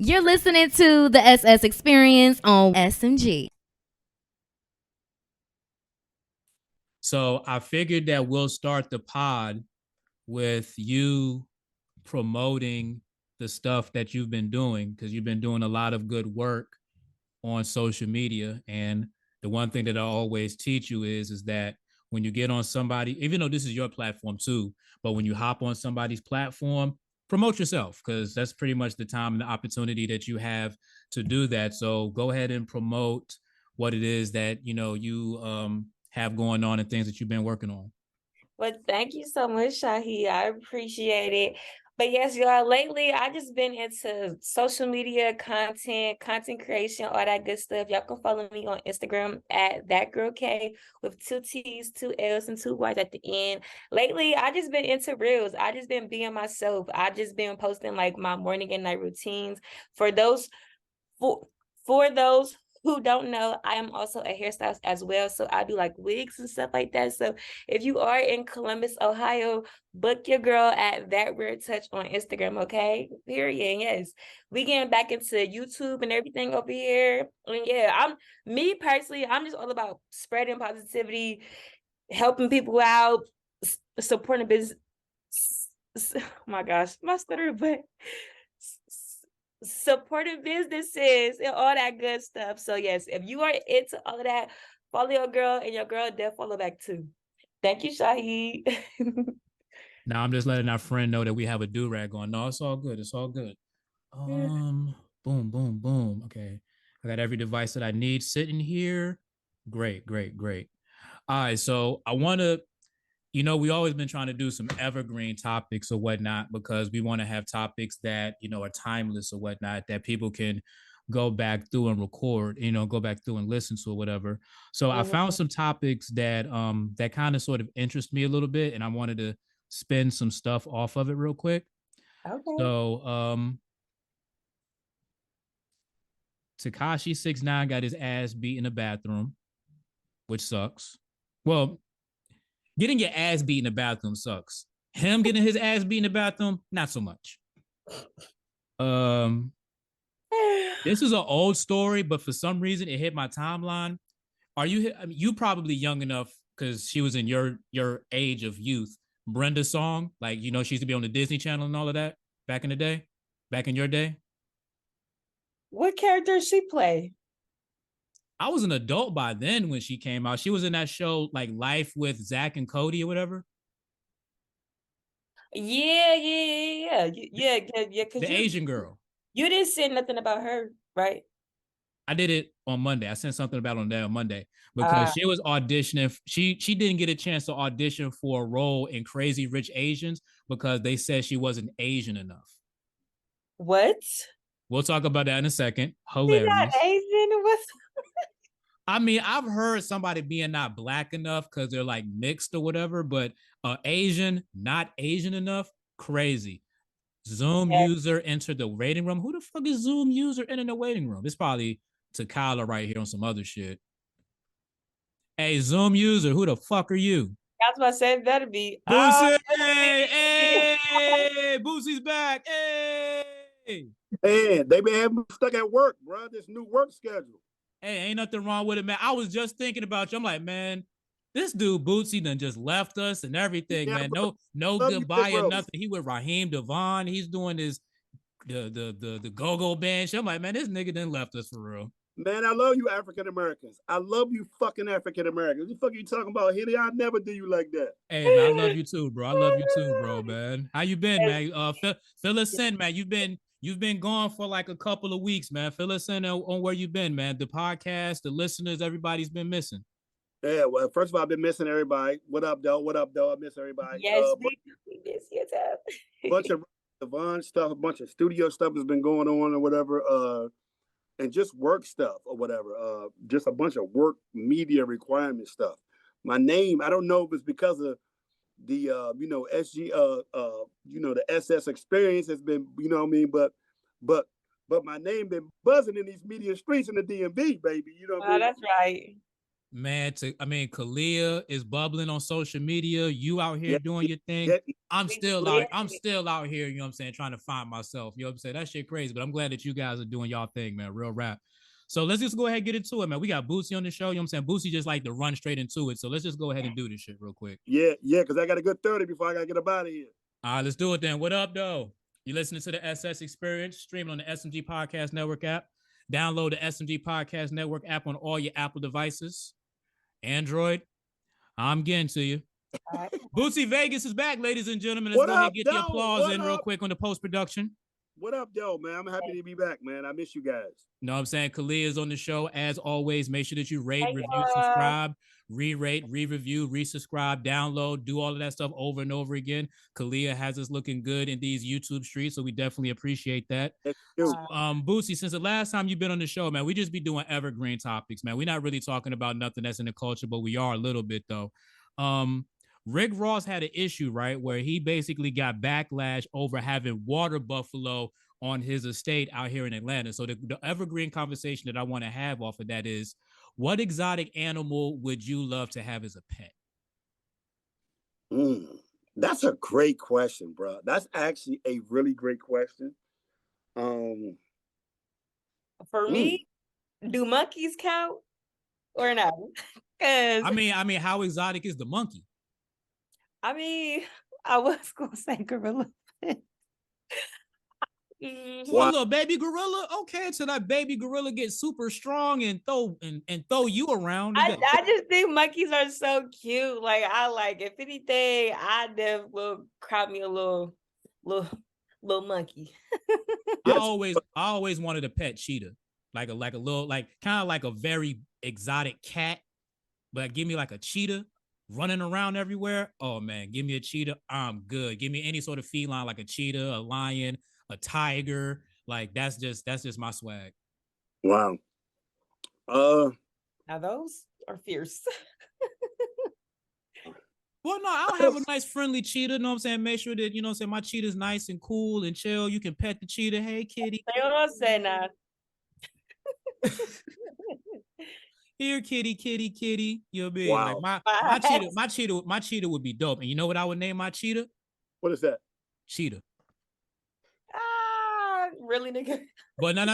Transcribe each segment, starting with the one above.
You're listening to the SS Experience on SMG. So I figured that we'll start the pod with you promoting the stuff that you've been doing because you've been doing a lot of good work on social media. And the one thing that I always teach you is that when you get on somebody, even though this is your platform too, but when you hop on somebody's platform, promote yourself because that's pretty much the time and the opportunity that you have to do that. So go ahead and promote what it is that you have going on and things that you've been working on. Well, thank you so much, Shaheed. I appreciate it. But yes, y'all, lately I just been into social media content creation, all that good stuff. Y'all can follow me on Instagram at that girl K with two T's, two L's, and two Y's at the end. Lately, I just been into reels. I just been being myself. I just been posting like my morning and night routines. For those for those who don't know, I am also a hairstylist as well. So I do like wigs and stuff like that. So if you are in Columbus, Ohio, book your girl at That Weird Touch on Instagram, okay? Period. Yes. We getting back into YouTube and everything over here. And yeah, me personally, I'm just all about spreading positivity, helping people out, supporting business. Oh my gosh, my stutter, but supporting businesses and all that good stuff. So yes, if you are into all of that, follow your girl and your girl def follow back too. Thank you, Shaheed. Now I'm just letting our friend know that we have a do-rag on. No, it's all good. It's all good. Boom, boom, boom. Okay. I got every device that I need sitting here. Great, great, great. All right. So I want to, we always been trying to do some evergreen topics or whatnot because we want to have topics that, are timeless or whatnot that people can go back through and record, go back through and listen to or whatever. So I found some topics that kind of sort of interest me a little bit and I wanted to spin some stuff off of it real quick. Okay. So Takashi 69 got his ass beat in the bathroom, which sucks. Well, getting your ass beat in the bathroom sucks. Him getting his ass beat in the bathroom, not so much. Um, this is an old story, but for some reason it hit my timeline. Are you? I mean, you probably young enough because she was in your age of youth. Brenda's song, like she used to be on the Disney Channel and all of that back in the day, back in your day. What character does she play? I was an adult by then when she came out. She was in that show like Life with Zach and Cody or whatever. Yeah. The Because Asian girl. you didn't say nothing about her, right? I did it on Monday. I sent something about on there on Monday because Ah, she was auditioning. She didn't get a chance to audition for a role in Crazy Rich Asians because they said she wasn't Asian enough. what? We'll talk about that in a second. She not Hilarious. Asian? What? I mean, I've heard somebody being not black enough because they're like mixed or whatever, but Asian, not Asian enough, crazy. Zoom user entered the waiting room. Who the fuck is Zoom user in the waiting room? It's probably Takala right here on some other shit. Hey, Zoom user, who the fuck are you? That's what I said. Better be. Oh, Bootsy! Hey, Bootsy's back! Hey! Man, they been having me stuck at work, bro. This new work schedule. Hey, ain't nothing wrong with it, man. I was just thinking about you. I'm like, man, this dude Bootsy done just left us and everything, Yeah, man. bro. No Love you, big goodbye or bro. nothing. He with Raheem Devon. He's doing his the go-go band. I'm like, man, this nigga done left us for real. Man, I love you, African Americans. I love you, fucking African Americans. What the fuck are you talking about, Hilly? I never do you like that. Hey man, I love you too, bro. I love you too, bro, man. How you been, man? Fill us in, man. You've been gone for like a couple of weeks, man. Fill us in on where you've been, man. The podcast, the listeners, everybody's been missing. Yeah, well, first of all, I've been missing everybody. What up, though? What up, though? I miss everybody. yes, we miss you too. Bunch of Devon stuff, a bunch of studio stuff has been going on or whatever. And just work stuff or whatever. Just a bunch of work media requirement stuff. My name, I don't know if it's because of the SG the SS experience has been, you know what I mean, but but my name been buzzing in these media streets in the DMV, baby. You know what I Oh, mean? that's right. Man, Khaliyah is bubbling on social media. You out here Yeah, doing your thing. yeah, I'm We still lit. out. I'm still out here. You know what I'm saying? Trying to find myself. You know what I'm saying? That shit crazy. But I'm glad that you guys are doing y'all thing, man. Real rap. So let's just go ahead and get into it, man. We got Bootsy on the show. You know what I'm saying? Bootsy just like to run straight into it. So let's just go ahead and do this shit real quick. yeah, because I got a good 30 before I gotta get up out of here. All right, let's do it then. What up, though? You listening to the SS Experience, streaming on the SMG Podcast Network app. Download the SMG Podcast Network app on all your Apple devices. Android, I'm getting to you. All right. Bootsy Vegas is back, ladies and gentlemen. Let's What go ahead up, and get the though? applause What in real up? quick on the post-production. What up, though, man? I'm happy to be back, man. I miss you guys. You know what I'm saying? Khaliyah is on the show. As always, make sure that you rate, Hey, review, subscribe, re-rate, re-review, resubscribe, download, do all of that stuff over and over again. Khaliyah has us looking good in these YouTube streets, so we definitely appreciate that. Yes, you. Bootsy, since the last time you've been on the show, man, we just be doing evergreen topics, man. We're not really talking about nothing that's in the culture, but we are a little bit though. Rick Ross had an issue, right, where he basically got backlash over having water buffalo on his estate out here in Atlanta. So the evergreen conversation that I want to have off of that is, what exotic animal would you love to have as a pet? That's a great question, bro. That's actually a really great question. For me, do monkeys count or no? Because I mean, how exotic is the monkey? I was gonna say gorilla. Well, little baby gorilla, okay, until that baby gorilla gets super strong and throw you around. I just think monkeys are so cute. Like if anything, I just will crop me a little monkey. I always wanted a pet cheetah, like a little, like kind of like a very exotic cat, but give me like a cheetah running around everywhere. Oh man, give me a cheetah, I'm good. Give me any sort of feline like a cheetah, a lion, a tiger. Like that's just my swag. Wow. Now those are fierce. Well, no, I'll have a nice friendly cheetah. You know what I'm saying? Make sure that, you know what I'm saying, my cheetah's nice and cool and chill. You can pet the cheetah. Hey, kitty. You know what I'm saying now? Here, kitty, kitty, kitty. You'll be Wow. like my cheetah would be dope. And you know what I would name my cheetah? What is that? Cheetah. Really, nigga? But no,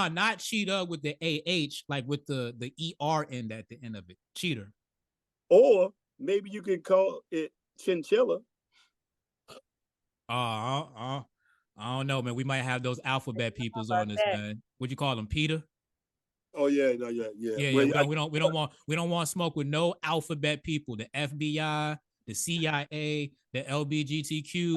not cheetah with the AH, like with the ER end at the end of it. Cheetah. Or maybe you could call it chinchilla. I don't know, man. We might have those alphabet peoples on this, man. What you call them, Peter? Oh yeah, no, yeah. Yeah. We don't want smoke with no alphabet people. The FBI, the CIA, the LBGTQ,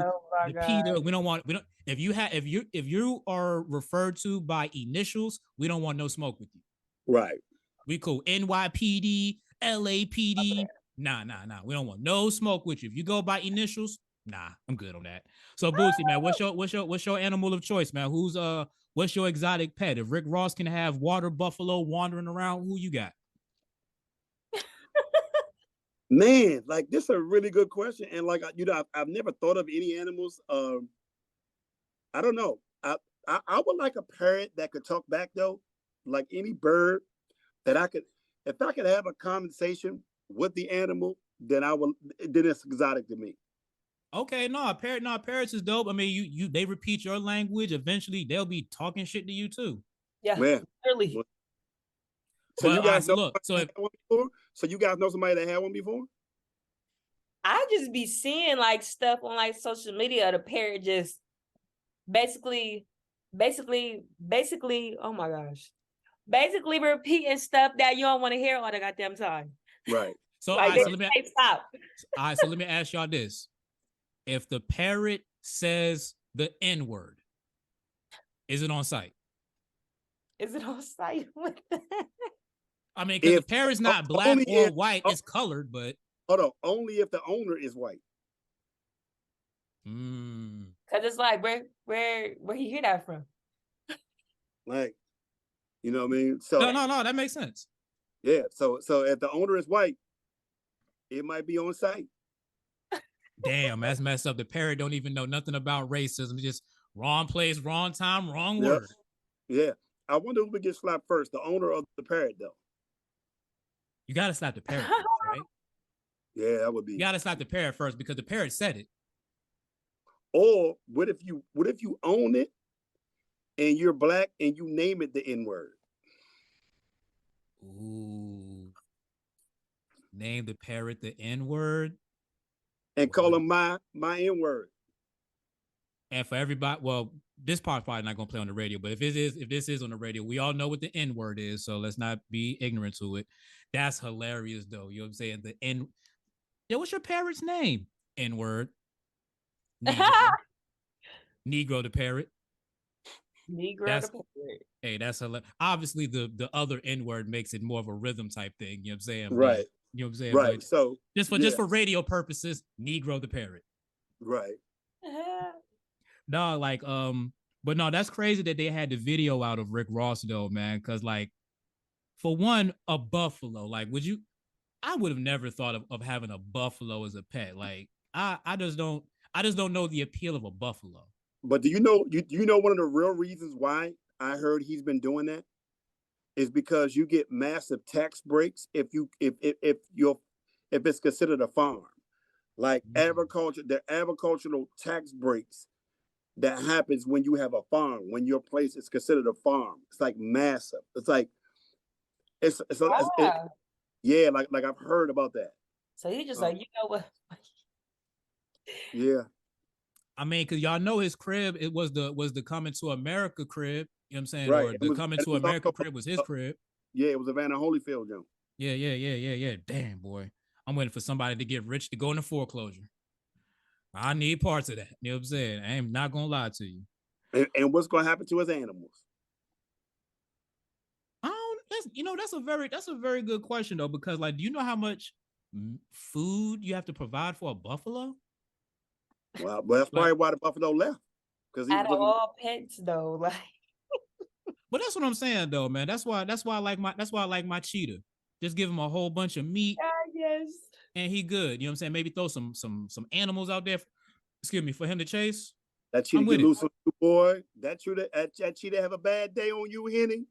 the Peter. We don't. If you are referred to by initials, we don't want no smoke with you. Right. We cool. NYPD, LAPD. Nah. We don't want no smoke with you. If you go by initials, nah, I'm good on that. So Bootsy, man, what's your animal of choice, man? What's your exotic pet? If Rick Ross can have water buffalo wandering around, who you got? Man, like this is a really good question, and like I've never thought of any animals. I don't know. I would like a parrot that could talk back though, like any bird that if I could have a conversation with the animal, then it's exotic to me. Okay, parrots is dope. I mean, they repeat your language. Eventually, they'll be talking shit to you too. Yeah, clearly. So you guys so you guys know somebody that had one before? I just be seeing like stuff on like social media. The parrot just basically, oh my gosh, basically repeating stuff that you don't want to hear all the goddamn time. Right. So, like, stop. All right, so let me ask y'all this. If the parrot says the N-word, is it on site? Is it on site? I mean, because the parrot's not black or white, it's colored, but... Hold on, only if the owner is white. Because it's like, where you hear that from? Like, you know what I mean? So No, that makes sense. Yeah, so if the owner is white, it might be on site. Damn, that's messed up. The parrot don't even know nothing about racism. Just wrong place, wrong time, wrong word. Yeah. I wonder who would get slapped first, the owner or the parrot, though. You got to slap the parrot first, right? Yeah, that would You be. got to slap the parrot first because the parrot said it. Or what if you own it and you're black and you name it the N-word? Ooh. Name the parrot the N-word. And call him my N-word. And for everybody, well, this part's probably not gonna play on the radio, but if this is on the radio, we all know what the N-word is, so let's not be ignorant to it. That's hilarious though. You know what I'm saying? The N. Yeah, what's your parrot's name? N-word. Negro the parrot. Negro the parrot. Hey, that's hilarious. Obviously the other N-word makes it more of a rhythm type thing. You know what I'm saying? Right. But, you know what I'm saying? Right. But so just for radio purposes, Negro the parrot. Right. No, like but no, that's crazy that they had the video out of Rick Ross though, man. Cause like for one, a buffalo, like I would have never thought of having a buffalo as a pet. Like I just don't know the appeal of a buffalo. But do you know one of the real reasons why I heard he's been doing that is because you get massive tax breaks if it's considered a farm. Like the agricultural tax breaks that happens when you have a farm, when your place is considered a farm. It's like massive. It's like yeah, like I've heard about that. So you just like, you know what? Yeah. I mean, cause y'all know his crib, it was the Coming to America crib. You know what I'm saying? Right. Or the Coming to America crib was his crib. Yeah, it was a Vanna Holyfield joint. Yeah. Damn, boy. I'm waiting for somebody to get rich to go into foreclosure. I need parts of that. You know what I'm saying? I am not gonna lie to you. And what's gonna happen to his animals? That's a very good question though, because like, do you know how much food you have to provide for a buffalo? Well, that's probably why the buffalo left. Because out of all pets though, like. But that's what I'm saying though, man. That's why I like my cheetah. Just give him a whole bunch of meat. Yes. And he good. You know what I'm saying? Maybe throw some animals out there. For him to chase. That cheetah get loose on you, boy. That cheetah have a bad day on you, Henny.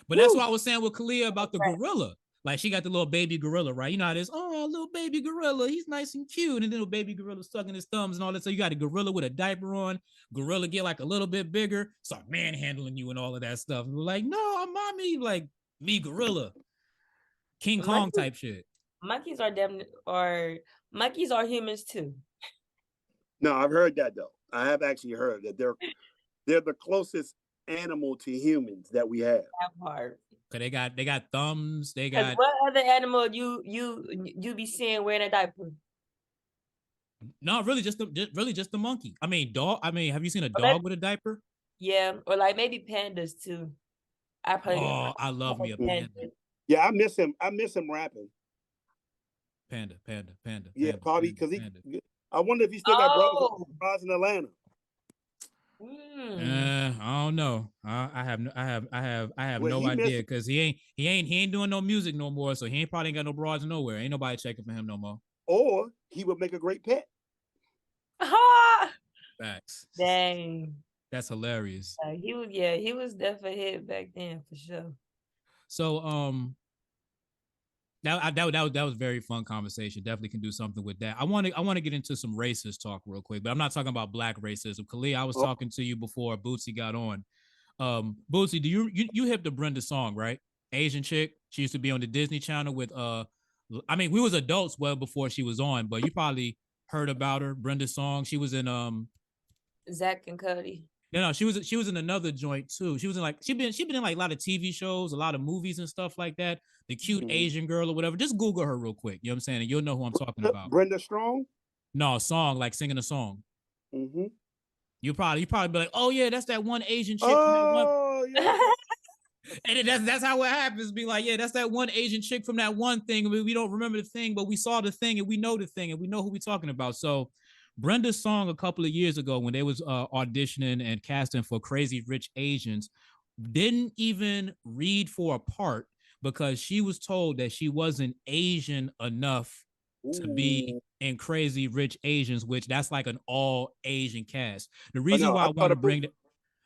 But that's what I was saying with Khaliyah about the gorilla. Like she got the little baby gorilla, right? You know how it is. Oh, little baby gorilla, he's nice and cute. And then the baby gorilla sucking his thumbs and all that. So you got a gorilla with a diaper on. Gorilla get like a little bit bigger, start manhandling you and all of that stuff. We're like, no, I'm mommy, like me gorilla, King Kong type shit. Monkeys are humans too. No, I've heard that though. I have actually heard that they're the closest animal to humans that we have. That part. Cause they got thumbs. They got what other animal you be seeing wearing a diaper? No, really just the monkey. I mean, dog. I mean, have you seen a dog with a diaper? Yeah, or like maybe pandas too. I love me a panda. Yeah, I miss him rapping. Panda. Yeah, probably because I wonder if he still got brothers in Atlanta. I don't know. I have no idea because he ain't doing no music no more. So he probably ain't got no broads nowhere. Ain't nobody checking for him no more. Or he would make a great pet. Facts. Dang. That's hilarious. He was definitely hit back then for sure. So that was very fun conversation. Definitely can do something with that. I want to get into some racist talk real quick, but I'm not talking about black racism. Khaliyah, I was talking to you before Bootsy got on. Bootsy, do you hip the Brenda song, right? Asian chick. She used to be on the Disney Channel with I mean, we was adults well before she was on, but you probably heard about her, Brenda's song. She was in Zach and Cody. No, she was in another joint too. She was in like she been in like a lot of TV shows, a lot of movies and stuff like that. The cute Asian girl or whatever. Just Google her real quick. You know what I'm saying? And you'll know who I'm talking about. Brenda Strong? No, a song, like singing a song. Mm-hmm. You probably be like, oh yeah, that's that one Asian chick. Yeah. And that's how it happens. Be like, yeah, that's that one Asian chick from that one thing. We don't remember the thing, but we saw the thing and we know the thing and we know who we're talking about. So Brenda's song a couple of years ago when they was auditioning and casting for Crazy Rich Asians didn't even read for a part because she was told that she wasn't Asian enough to be in Crazy Rich Asians, which that's like an all Asian cast. The reason why I want to bring that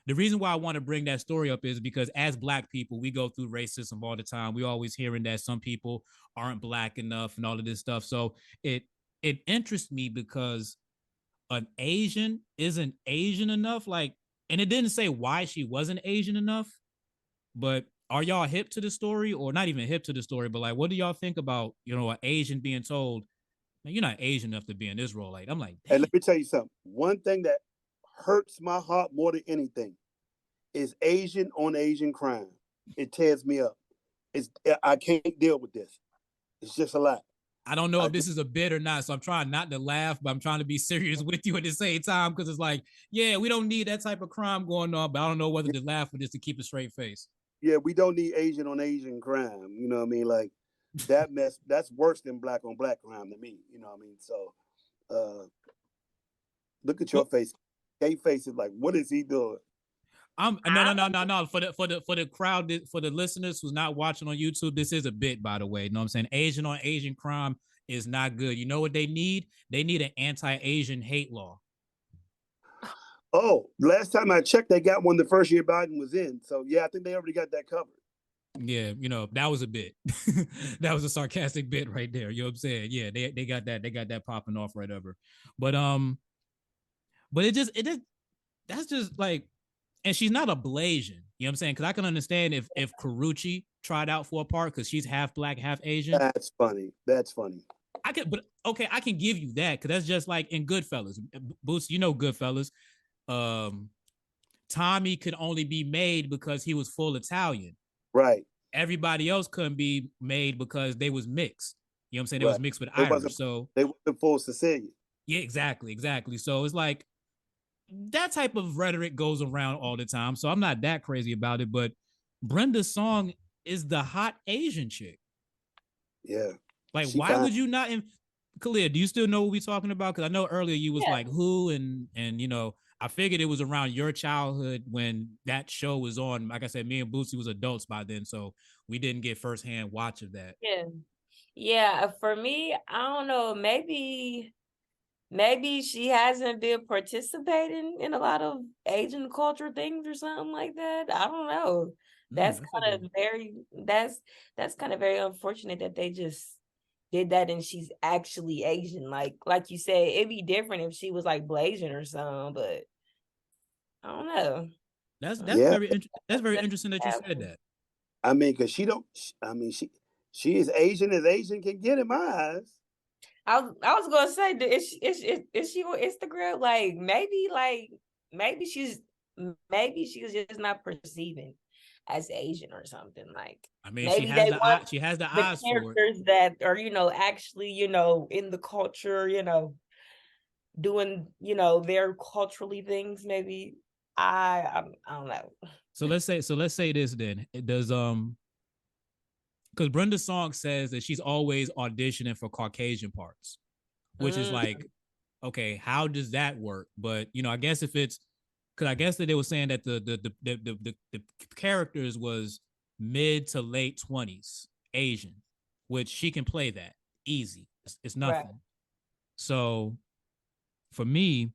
the reason why I want to bring that story up is because as Black people, we go through racism all the time. We always hearing that some people aren't Black enough and all of this stuff. So it interests me because an Asian isn't Asian enough. Like, and it didn't say why she wasn't Asian enough, but are y'all hip to the story, or not even hip to the story, but like, what do y'all think about, an Asian being told, man, you're not Asian enough to be in this role? Like, I'm like, damn. And let me tell you something. One thing that hurts my heart more than anything is Asian on Asian crime. It tears me up. I can't deal with this. It's just a lot. I don't know if this is a bit or not, so I'm trying not to laugh, but I'm trying to be serious with you at the same time, because it's like, yeah, we don't need that type of crime going on, but I don't know whether to laugh or just to keep a straight face. Yeah, we don't need Asian on Asian crime. You know what I mean? Like that mess, that's worse than Black on Black crime to me. You know what I mean? So look at your face. Gay face is like, what is he doing? No. For the crowd, for the listeners who's not watching on YouTube, this is a bit, by the way. You know what I'm saying? Asian on Asian crime is not good. You know what they need? They need an anti-Asian hate law. Oh, last time I checked, they got one the first year Biden was in. So yeah, I think they already got that covered. Yeah, that was a bit. That was a sarcastic bit right there. You know what I'm saying? Yeah, they got that popping off right over. But that's just like, and she's not a Blasian. You know what I'm saying? Because I can understand if Karuchi tried out for a part because she's half Black, half Asian. That's funny. I can give you that, because that's just like in Goodfellas. Boots, Goodfellas. Tommy could only be made because he was full Italian. Right. Everybody else couldn't be made because they was mixed. You know what I'm saying? They was mixed with Irish. So they wasn't full Sicilian. Yeah, exactly. So it's like that type of rhetoric goes around all the time. So I'm not that crazy about it. But Brenda Song is the hot Asian chick. Yeah. Like, why would you not? Khaliyah, do you still know what we're talking about? Because I know earlier you was like, who? And I figured it was around your childhood when that show was on. Like I said, me and Bootsy was adults by then, so we didn't get firsthand watch of that. Yeah. For me, I don't know. Maybe she hasn't been participating in a lot of Asian culture things or something like that. I don't know. That's kind of very unfortunate that they just did that and she's actually Asian. Like you said, it'd be different if she was like Blasian or something, but I don't know. That's very interesting that you said that. I mean, because she is Asian as Asian can get in my eyes. I was gonna say, is she on Instagram? Maybe she's just not perceiving as Asian or something. Like, I mean, she has the eyes for it. That are actually in the culture, doing their culturally things. Maybe I don't know. So let's say this then. It does because Brenda Song says that she's always auditioning for Caucasian parts, which is like, okay, how does that work? But I guess if it's because I guess that they were saying that the characters was mid to late 20s Asian, which she can play that easy. It's nothing. Right. So for me,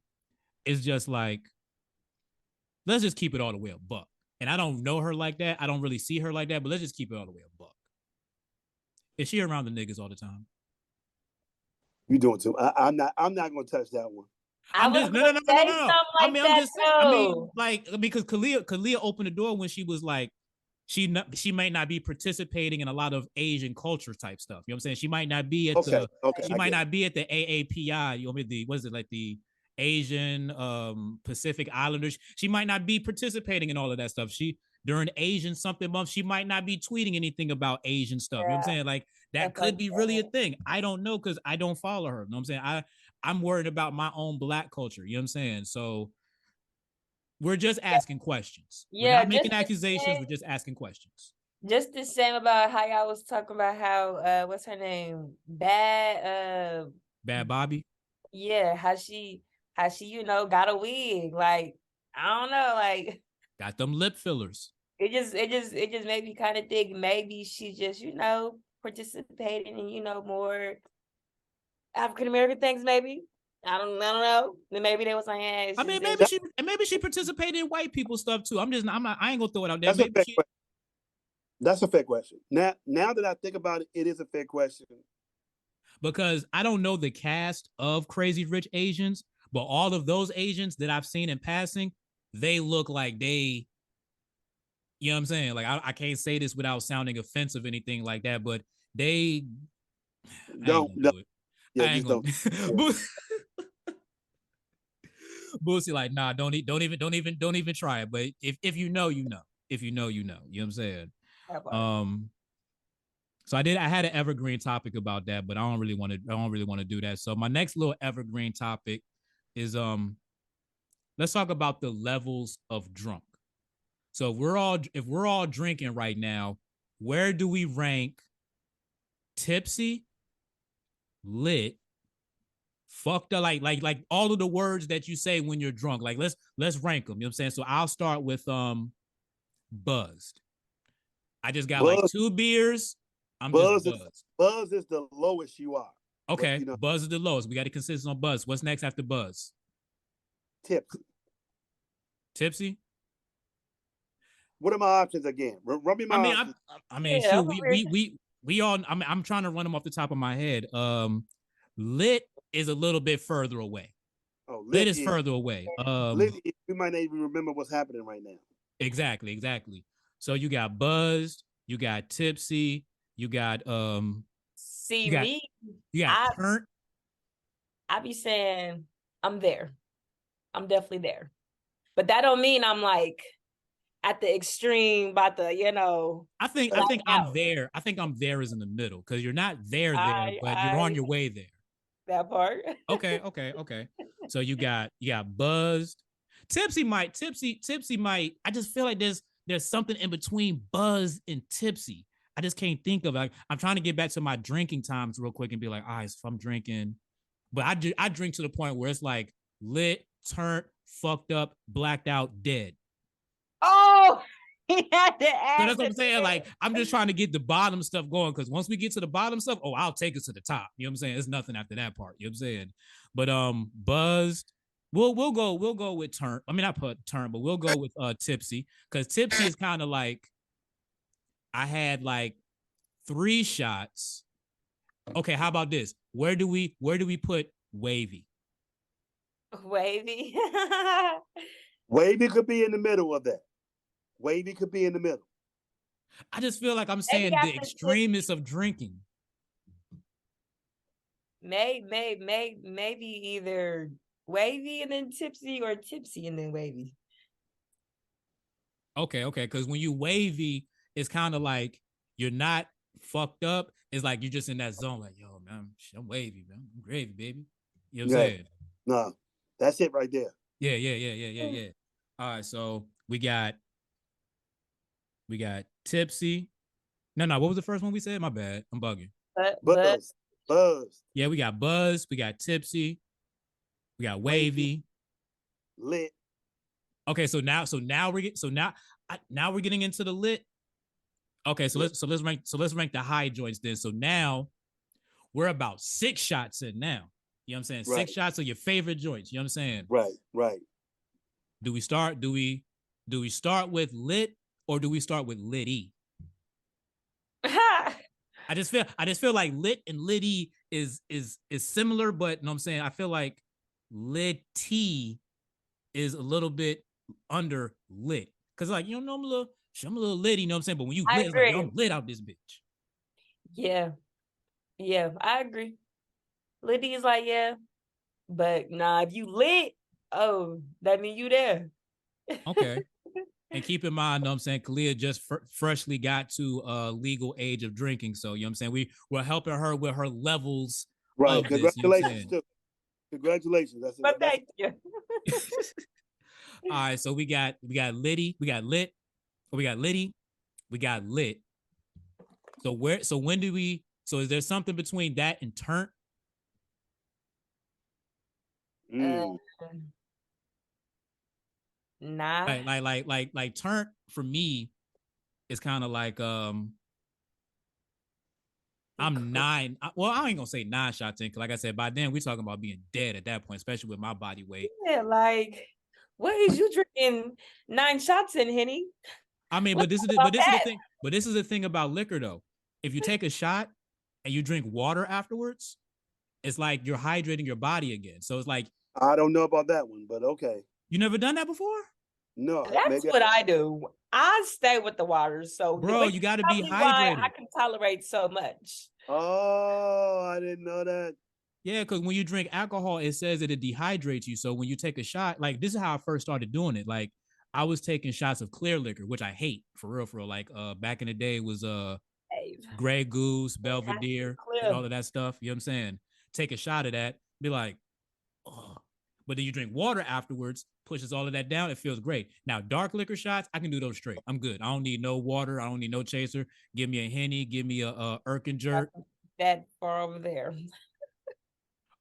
it's just like, let's just keep it all the way a buck. And I don't know her like that. I don't really see her like that, but let's just keep it all the way a buck. Is she around the niggas all the time? You doing too? I'm not gonna touch that one. Because Khaliyah opened the door when she was like, she might not be participating in a lot of Asian culture type stuff. You know what I'm saying? She might not be at not be at the AAPI. What is it, like the Asian Pacific Islanders? She might not be participating in all of that stuff. During Asian something month, she might not be tweeting anything about Asian stuff. You know what I'm saying? Like that could be really a thing. I don't know because I don't follow her. You know what I'm saying? I'm worried about my own Black culture. You know what I'm saying? So we're just asking questions. Yeah, we're not making accusations. We're just asking questions. Just the same about how y'all was talking about how what's her name? Bad Bobby. Yeah, how she got a wig. Like, I don't know, like got them lip fillers. It just made me kind of think maybe she just, participating in, more African American things, maybe. I don't know. Then maybe they was like, yeah, I mean, maybe she participated in white people stuff too. I ain't gonna throw it out there. That's a fair question. That's a fair question. Now that I think about it, it is a fair question. Because I don't know the cast of Crazy Rich Asians, but all of those Asians that I've seen in passing, they look like they, you know what I'm saying? Like I can't say this without sounding offensive or anything like that, but they Don't do it. Yeah, I ain't just gonna. don't. Bootsy like, nah, don't even try it. But if you know, you know. If you know, you know. You know what I'm saying? So I had an evergreen topic about that, but I don't really want to do that. So my next little evergreen topic is let's talk about the levels of drunk. So if we're all drinking right now, where do we rank tipsy, lit, fucked up, like all of the words that you say when you're drunk? Like let's rank them. You know what I'm saying? So I'll start with buzzed. I just got like 2 beers. I'm just buzzed. Buzz is the lowest you are. Okay, but, buzz is the lowest. We got to consist on buzz. What's next after buzz? Tipsy. Tipsy. What are my options again? Run me my options. I mean, yeah, shoot, we all. I'm trying to run them off the top of my head. Lit is a little bit further away. Oh, lit is further away. Lit, we might not even remember what's happening right now. Exactly. So you got buzzed, you got tipsy, you got See, you got turnt. I be saying I'm there. I'm definitely there. But that don't mean I'm like at the extreme about the, I think I'm there. I think I'm there is in the middle because you're not there, but you're on your way there. That part. Okay. So you got buzzed. Tipsy might. I just feel like there's something in between buzz and tipsy. I just can't think of it. I'm trying to get back to my drinking times real quick and be like, all right, so if I'm drinking, but I drink to the point where it's like lit, turnt, fucked up, blacked out, dead. Oh, he had to add. So that's what I'm saying. Like, I'm just trying to get the bottom stuff going because once we get to the bottom stuff, I'll take us to the top. You know what I'm saying? There's nothing after that part. You know what I'm saying? But buzzed. We'll go with turn. I mean, not put turn, but we'll go with tipsy because tipsy is kind of like I had like 3 shots. Okay, how about this? Where do we put wavy? Wavy. Wavy could be in the middle of that. Wavy could be in the middle. I just feel like I'm saying the extremists of drinking. Maybe either wavy and then tipsy or tipsy and then wavy. Okay, because when you wavy, it's kind of like you're not fucked up. It's like you're just in that zone, like, yo, man, I'm wavy, man. I'm gravy, baby. You know what I'm saying? No, that's it right there. Yeah. All right, so we got tipsy. No, what was the first one we said? My bad. I'm bugging. Buzz. Yeah, we got buzz. We got tipsy. We got wavy. Lit. Okay, now we're getting into the lit. Okay, so let's rank the high joints then. So now we're about 6 shots in now. You know what I'm saying? 6 shots of your favorite joints. You know what I'm saying? Right. Do we start with lit or do we start with litty? I just feel like lit and litty is similar, but you know what I'm saying? I feel like litty is a little bit under lit. Cause like, I'm a little lit, you know what I'm saying? But when you lit, it's like, I'm lit out this bitch. Yeah, I agree. Litty is like, yeah. But nah, if you lit, that mean you there. Okay. And keep in mind, you know what I'm saying, Khaliyah just freshly got to legal age of drinking. So, you know what I'm saying? We're helping her with her levels. Right. Of Congratulations. this, Congratulations. Thank you. All right. So we got litty, we got lit, we got litty, we got lit. So when do we, so is there something between that and turnt? Nah. Like turnt for me is kind of like I'm nine. Well, I ain't gonna say 9 shots in, because like I said, by then we're talking about being dead at that point, especially with my body weight. Yeah, like, what is you drinking 9 shots in, Henny? I mean, but this is the thing. But this is the thing about liquor, though. If you take a shot and you drink water afterwards, it's like you're hydrating your body again. So it's like, I don't know about that one, but okay. you never done that before? No, That's what I do. I stay with the water. So, bro, you got to be why hydrated. I can tolerate so much. Oh, I didn't know that. Yeah, because when you drink alcohol, it says that it dehydrates you. So when you take a shot, like this is how I first started doing it. Like I was taking shots of clear liquor, which I hate for real, for real. Like back in the day it was Grey Goose, Belvedere, and all of that stuff. You know what I'm saying? Take a shot of that, be like, oh. But then you drink water afterwards, pushes all of that down. It feels great. Now, dark liquor shots, I can do those straight. I'm good. I don't need no water. I don't need no chaser. Give me a Henny. Give me a Erkin jerk. That far over there.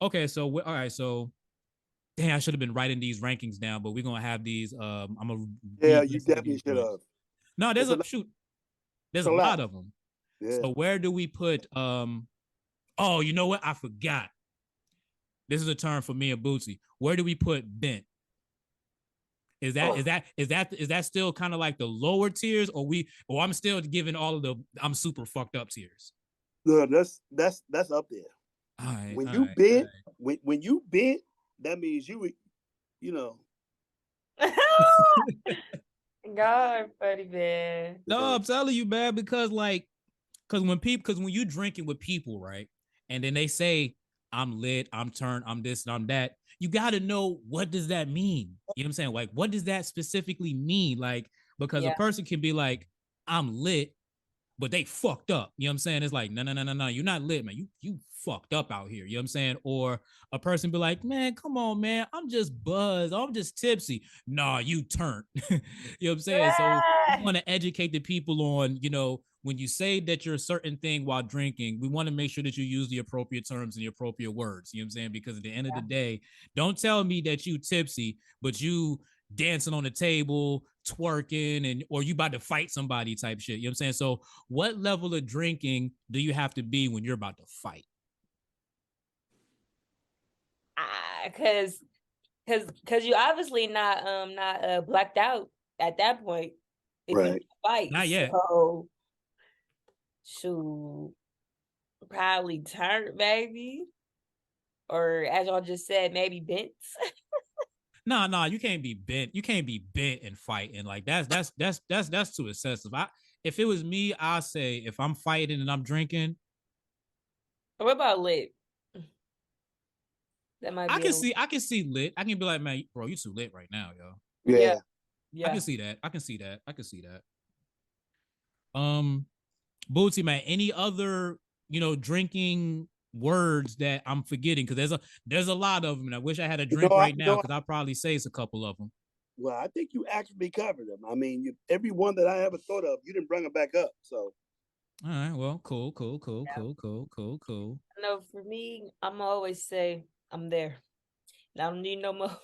Okay, so all right, so damn, I should have been writing these rankings down, but we're gonna have these. I'm gonna you definitely should have. No, there's there's a lot of them. Yeah. So where do we put? Oh, you know what? I forgot. This is a term for me and Bootsy. Where do we put bent? Is that still kind of like the lower tiers, or I'm still giving all of the I'm super fucked up tiers? No, that's up there. All right, when you bent, when you bent, that means you know. God, funny man. No, I'm telling you, man, because when you drinking with people, right, and then they say I'm lit, I'm turned, I'm this and I'm that, you got to know, what does that mean? You know what I'm saying? Like, what does that specifically mean? Like, because a person can be like, I'm lit, but they fucked up. You know what I'm saying? It's like, no, you're not lit, man. You fucked up out here. You know what I'm saying? Or a person be like, man, come on, man. I'm just buzzed. I'm just tipsy. Nah, you turned. You know what I'm saying? So we want to educate the people on, when you say that you're a certain thing while drinking, we want to make sure that you use the appropriate terms and the appropriate words. You know what I'm saying? Because at the end of the day, don't tell me that you tipsy, but you dancing on the table, twerking, or you about to fight somebody type shit. You know what I'm saying? So what level of drinking do you have to be when you're about to fight? Because you obviously not blacked out at that point. If right. You fight. Not yet. So, shoot, probably turn, maybe. Or as y'all just said, maybe bent. No, you can't be bent. You can't be bent and fighting. Like that's too excessive. If it was me, I'll say if I'm fighting and I'm drinking. What about lit? That might be I can see lit. I can be like, man, bro, you too lit right now, yo. Yeah. I can see that. Bootsy, man, any other, drinking words that I'm forgetting? Because there's a lot of them, and I wish I had a drink right now, because I'll probably say it's a couple of them. Well, I think you actually covered them. I mean, every one that I ever thought of, you didn't bring them back up. So, all right, well, cool. No, for me, I'm always say I'm there. I don't need no more.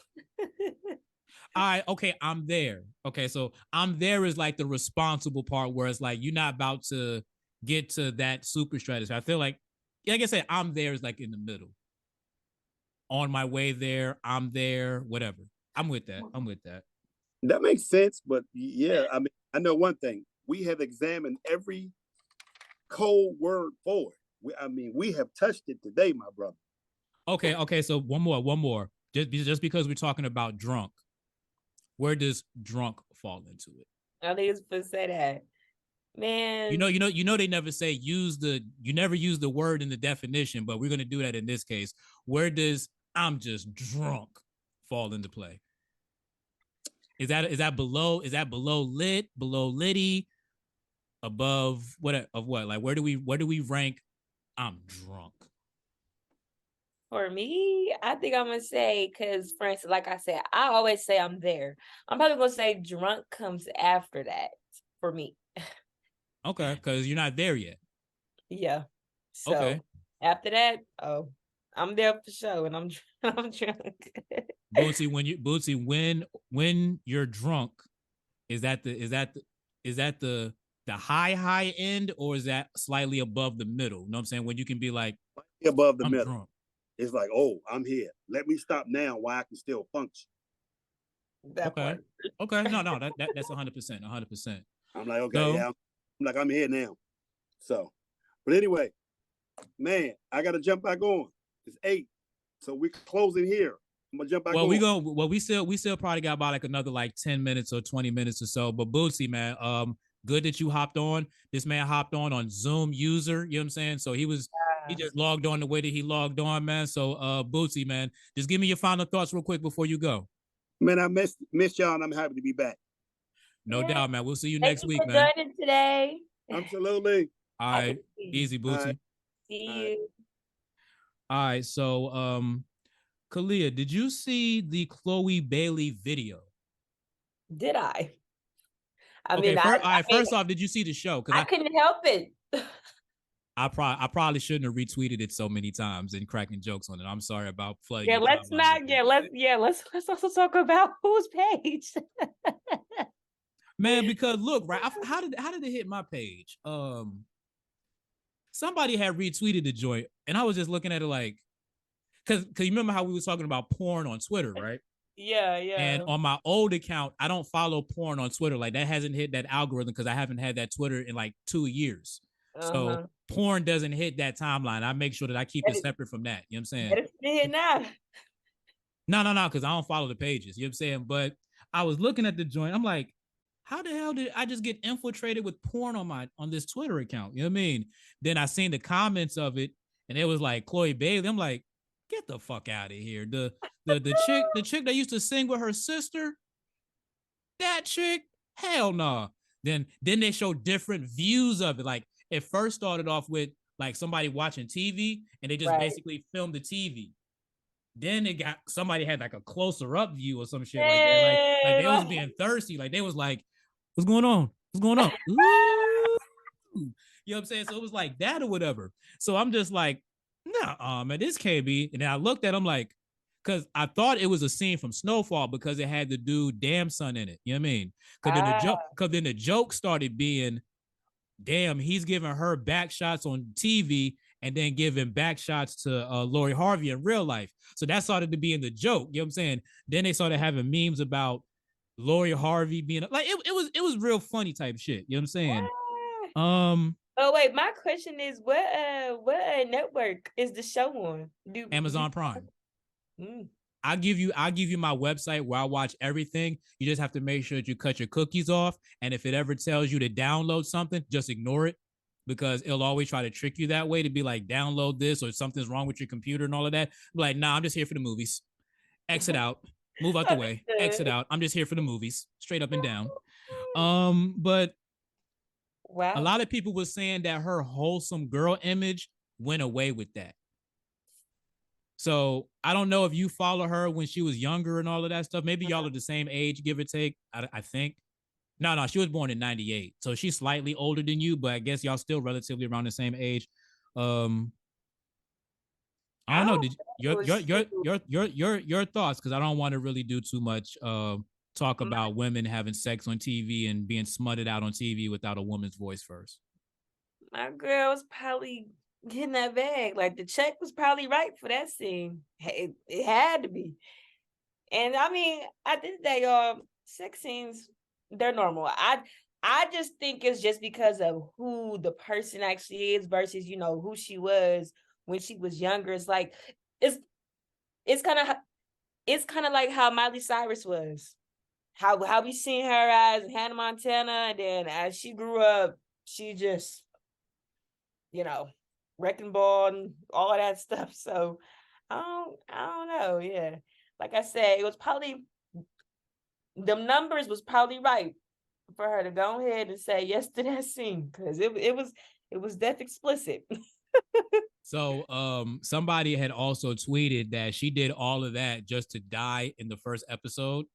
All right, okay, I'm there. Okay, so I'm there is like the responsible part, where it's like you're not about to get to that super stratosphere. I feel like I said, I'm there is like in the middle. On my way there, I'm there, whatever. I'm with that. That makes sense, but yeah, I mean, I know one thing. We have examined every code word for it. We have touched it today, my brother. Okay, so one more. Just because we're talking about drunk, where does drunk fall into it? I think it's supposed to say that. Man, you know they never say you never use the word in the definition, but we're gonna do that in this case. Where does I'm just drunk fall into play? Is that below lit, below litty, above what? Like where do we rank I'm drunk? For me, I think I'm gonna say, because for instance, like I said, I always say I'm there. I'm probably gonna say drunk comes after that for me. Okay, because you're not there yet. Yeah. So after that, I'm there for sure, and I'm drunk. Bootsy, when you're drunk, is that the the high end, or is that slightly above the middle? You know what I'm saying? When you can be like, above the I'm middle. drunk. It's like, oh, I'm here. Let me stop now while I can still function. That part. Okay. No, that's 100%. 100%. I'm like, okay, So, yeah. I'm like, I'm here now. So, but anyway, man, I gotta jump back on. It's 8. So we're closing here. I'm gonna jump back on. we still probably got about like another like 10 minutes or 20 minutes or so. But Bootsy, man, good that you hopped on. This man hopped on Zoom user, you know what I'm saying? So he just logged on the way that he logged on, man. So Bootsy, man, just give me your final thoughts real quick before you go. Man, I miss y'all, and I'm happy to be back. No doubt, man. We'll see you Thank next you week, for man. joining today. Absolutely. All right. Easy, Bootsy. Right. See you. All right. So Khaliyah, did you see the Chloe Bailey video? Did I? Okay, first off, did you see the show? I couldn't help it. I probably shouldn't have retweeted it so many times and cracking jokes on it. I'm sorry about flooding. Yeah, let's also talk about whose page. Man, because look, right, how did it hit my page? Somebody had retweeted the joint, and I was just looking at it like, because you remember how we was talking about porn on Twitter, right? Yeah. And on my old account, I don't follow porn on Twitter. Like that hasn't hit that algorithm because I haven't had that Twitter in like 2 years. So porn doesn't hit that timeline. I make sure that I keep it separate from that. You know what I'm saying? It's here now. No, because I don't follow the pages. You know what I'm saying? But I was looking at the joint. I'm like, how the hell did I just get infiltrated with porn on this Twitter account? You know what I mean? Then I seen the comments of it, and it was like Chloe Bailey. I'm like, get the fuck out of here. The chick that used to sing with her sister, that chick, hell no. Nah. Then they show different views of it. Like it first started off with like somebody watching TV, and they just basically filmed the TV. Then it got somebody had like a closer up view or some shit like that. Like they was being thirsty. Like they was like, what's going on? What's going on? Ooh. You know what I'm saying? So it was like that or whatever. So I'm just like, nah, man, this can't be. And then I looked at him like, because I thought it was a scene from Snowfall because it had the dude Damn Son in it. You know what I mean? Because then the joke started being, damn, he's giving her back shots on TV and then giving back shots to Lori Harvey in real life. So that started to be in the joke. You know what I'm saying? Then they started having memes about Lori Harvey being like it was real funny type shit. You know what I'm saying? Oh wait, my question is what network is the show on? Amazon Prime. I'll give you my website where I watch everything. You just have to make sure that you cut your cookies off. And if it ever tells you to download something, just ignore it because it'll always try to trick you that way to be like, download this or something's wrong with your computer and all of that. Be like, nah, I'm just here for the movies. Exit out. Move out the way. Exit out. I'm just here for the movies. Straight up and down. But wow. A lot of people were saying that her wholesome girl image went away with that. So I don't know if you follow her when she was younger and all of that stuff. Maybe y'all are the same age, give or take. I think. No, she was born in 98. So she's slightly older than you, but I guess y'all still relatively around the same age. I don't know. Did your thoughts? Because I don't want to really do too much talk about women having sex on TV and being smutted out on TV without a woman's voice first. My girl was probably getting that bag. Like the check was probably right for that scene. It had to be. And I mean, at the end of the day, y'all, sex scenes, they're normal. I just think it's just because of who the person actually is versus, who she was when she was younger. It's like it's kind of like how Miley Cyrus was. How we seen her as Hannah Montana, and then as she grew up, she just, wrecking ball and all of that stuff. So I don't know. Yeah, like I said, it was probably the numbers was probably right for her to go ahead and say yes to that scene because it was death explicit. So somebody had also tweeted that she did all of that just to die in the first episode.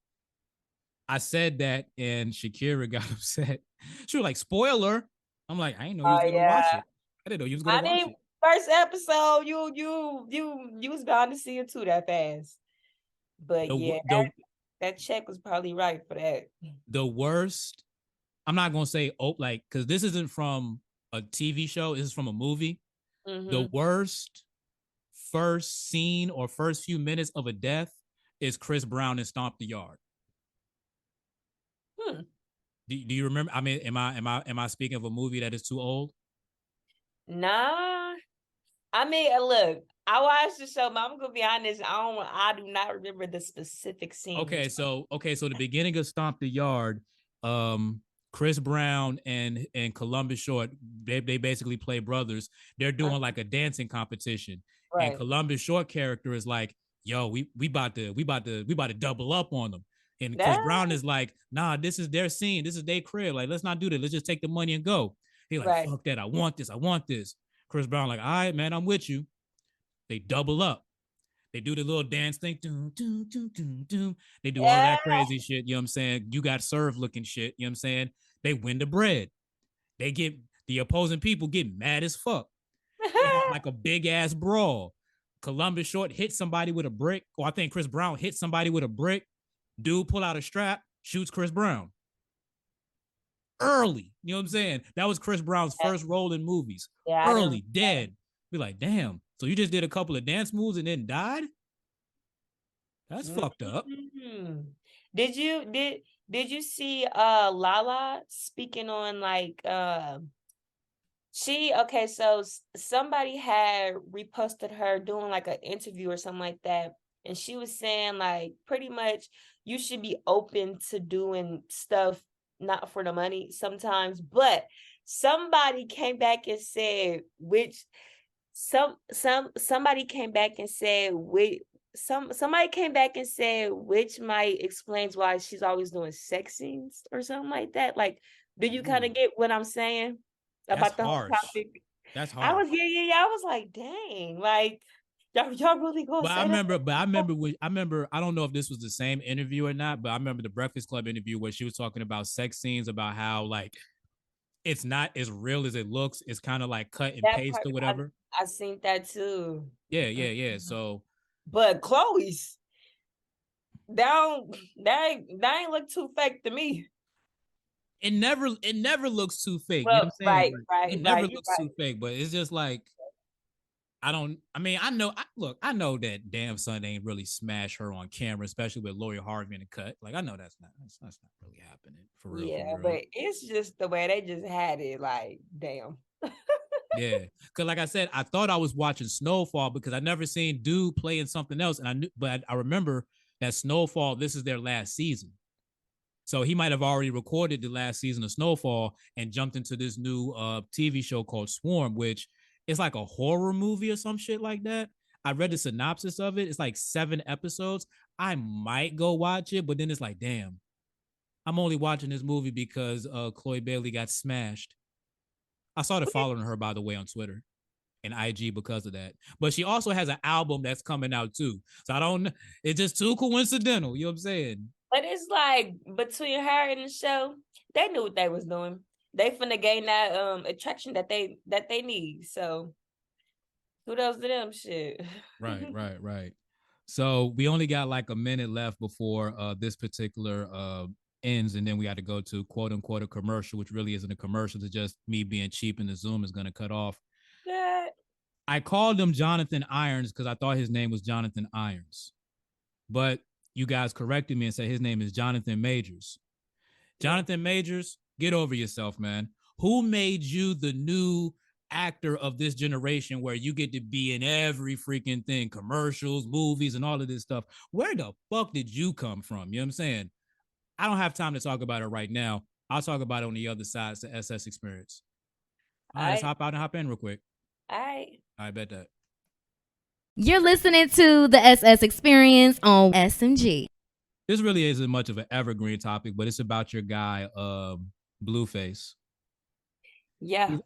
I said that and Shakira got upset. She was like, spoiler. I'm like, I didn't know you was gonna watch it. I didn't know you was gonna watch it. First episode, you was bound to see it too that fast. But that check was probably right for that. The worst I'm not gonna say like because this isn't from a TV show. This is from a movie. The worst first scene or first few minutes of a death is Chris Brown in Stomp the Yard. Do you remember? I mean, am I speaking of a movie that is too old? Nah. I mean, look, I watched the show, but I'm gonna be honest. I do not remember the specific scene. Okay, so the beginning of Stomp the Yard, Chris Brown and Columbus Short, they basically play brothers. They're doing like a dancing competition, Right. and Columbus Short character is like, "Yo, we about to double up on them." And Chris Brown is like, "Nah, this is their scene. This is their crib. Like, let's not do that. Let's just take the money and go." He like, "Fuck that. I want this. I want this." Chris Brown like, "All right, man, I'm with you." They double up. They do the little dance thing. Doom, doom, doom, doom, doom. They do all that crazy shit. You know what I'm saying? You got served looking shit. You know what I'm saying? They win the bread. They get the opposing people get mad as fuck. They have like a big ass brawl. Columbus Short hit somebody with a brick, or I think Chris Brown hit somebody with a brick. Dude pull out a strap, shoots Chris Brown. Early. You know what I'm saying? That was Chris Brown's first role in movies. Early, dead. Be like, damn. So you just did a couple of dance moves and then died? That's fucked up. Did you see Lala speaking on like so somebody had reposted her doing like an interview or something like that, and she was saying like pretty much you should be open to doing stuff not for the money sometimes, but somebody came back and said somebody came back and said somebody came back and said which might explains why she's always doing sex scenes or something like that. Like, do you kind of get what I'm saying about the whole topic? That's harsh. I was like, dang, like y'all really gonna say that? I remember, I don't know if this was the same interview or not, but I remember the Breakfast Club interview where she was talking about sex scenes, about how like it's not as real as it looks. It's kind of like cut and paste or whatever. I seen that too. Yeah. So, but Chloe's that ain't look too fake to me. It never looks too fake. Well, you know what I'm saying? Right. It never looks too fake, but it's just like I know that Damn Son ain't really smash her on camera, especially with Lori Harvey in the cut. Like I know that's not really happening for real. Yeah, for real. But it's just the way they just had it. Like, damn. Yeah, because like I said, I thought I was watching Snowfall because I never seen Dude play in something else, and I knew, but I remember that Snowfall. This is their last season, so he might have already recorded the last season of Snowfall and jumped into this new TV show called Swarm, which is like a horror movie or some shit like that. I read the synopsis of it. It's like 7 episodes. I might go watch it, but then it's like, damn, I'm only watching this movie because Chloe Bailey got smashed. I started following her, by the way, on Twitter and IG because of that. But she also has an album that's coming out too. So it's just too coincidental. You know what I'm saying? But it's like between her and the show, they knew what they was doing. They finna gain that attraction that they need. So kudos to them, shit. Right. So we only got like a minute left before this particular ends, and then we got to go to quote unquote a commercial, which really isn't a commercial. It's just me being cheap, and the Zoom is going to cut off. Yeah. I called him Jonathan Irons because I thought his name was Jonathan Irons, but you guys corrected me and said his name is Jonathan Majors. Jonathan Majors, get over yourself, man. Who made you the new actor of this generation where you get to be in every freaking thing, commercials, movies, and all of this stuff? Where the fuck did you come from? You know what I'm saying? I don't have time to talk about it right now. I'll talk about it on the other side. It's the SS experience. All right, let's hop out and hop in real quick. All right. I bet that. You're listening to the SS experience on SMG. This really isn't much of an evergreen topic, but it's about your guy, Blueface. Yeah.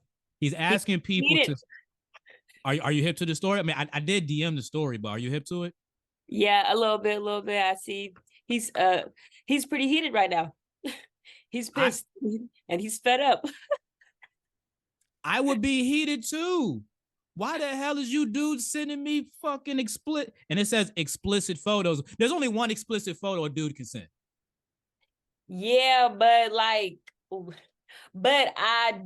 He's asking people to. Are you hip to the story? I mean, I did DM the story, but are you hip to it? Yeah, a little bit. I see. He's pretty heated right now. He's pissed and he's fed up. I would be heated too. Why the hell is you dudes sending me fucking explicit? And it says explicit photos. There's only one explicit photo a dude can send. Yeah, but like But I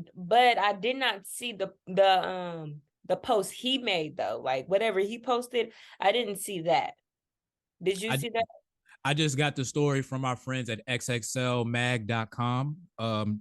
did not see the post he made though. Like whatever he posted, I didn't see that. Did you see that? I just got the story from our friends at xxlmag.com,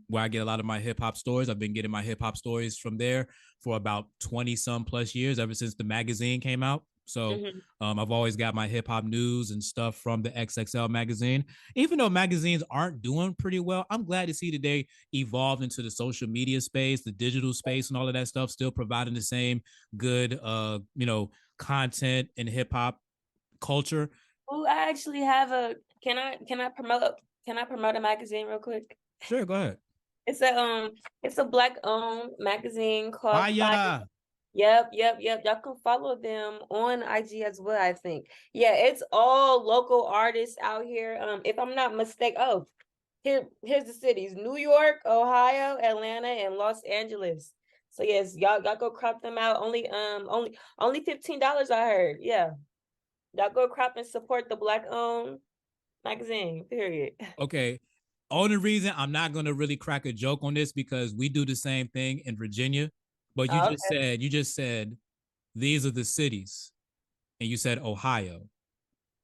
where I get a lot of my hip hop stories. I've been getting my hip hop stories from there for about 20 some plus years, ever since the magazine came out. So I've always got my hip hop news and stuff from the XXL magazine. Even though magazines aren't doing pretty well, I'm glad to see that they evolved into the social media space, the digital space, and all of that stuff, still providing the same good, content and hip hop culture. Oh, I actually have a. Can I promote a magazine real quick? Sure, go ahead. It's a black owned magazine called Fire. Yep. Y'all can follow them on IG as well, I think. Yeah, it's all local artists out here. If I'm not mistaken, here's the cities: New York, Ohio, Atlanta, and Los Angeles. So yes, y'all go crop them out. Only $15, I heard. Yeah. Y'all go crop and support the black owned magazine, period. Okay. Only reason I'm not gonna really crack a joke on this because we do the same thing in Virginia, but you just said these are the cities, and you said Ohio,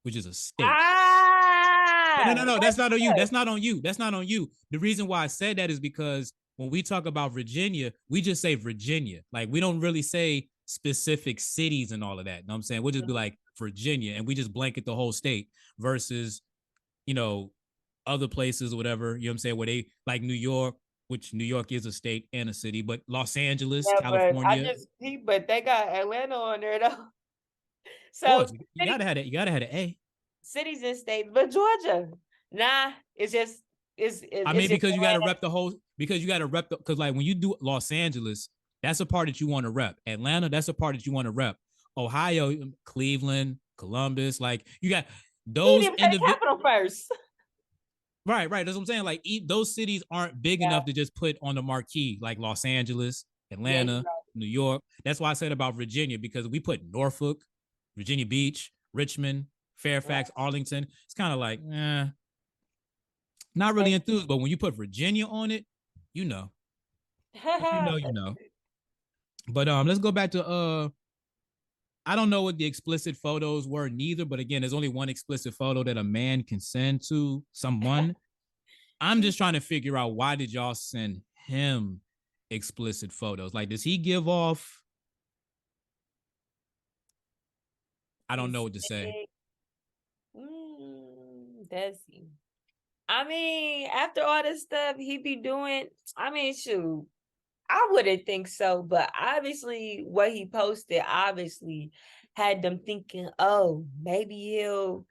which is a state. No. That's not on you. That's not on you. That's not on you. The reason why I said that is because when we talk about Virginia, we just say Virginia. Like we don't really say specific cities and all of that. You know what I'm saying? We'll just be like Virginia, and we just blanket the whole state versus, other places or whatever, you know what I'm saying, where they like New York, which New York is a state and a city, but Los Angeles, California. But they got Atlanta on there though. So of course, you gotta have that. You gotta have an A. Cities and states, but Georgia, nah, it's just because you gotta rep the whole. Because you gotta rep because like when you do Los Angeles, that's a part that you want to rep. Atlanta, that's a part that you want to rep. Ohio, Cleveland, Columbus, like you got those capital first. Right. That's what I'm saying. Like those cities aren't big enough to just put on the marquee, like Los Angeles, Atlanta, New York. That's why I said about Virginia, because we put Norfolk, Virginia Beach, Richmond, Fairfax, Arlington. It's kind of like, not really enthused. But when you put Virginia on it, you know. You know. But let's go back to I don't know what the explicit photos were neither, but again, there's only one explicit photo that a man can send to someone. I'm just trying to figure out, why did y'all send him explicit photos? Like, does he give off? I don't know what to say. Does he? I mean, after all this stuff he be doing, I mean, shoot, I wouldn't think so, but obviously what he posted obviously had them thinking, oh, maybe he'll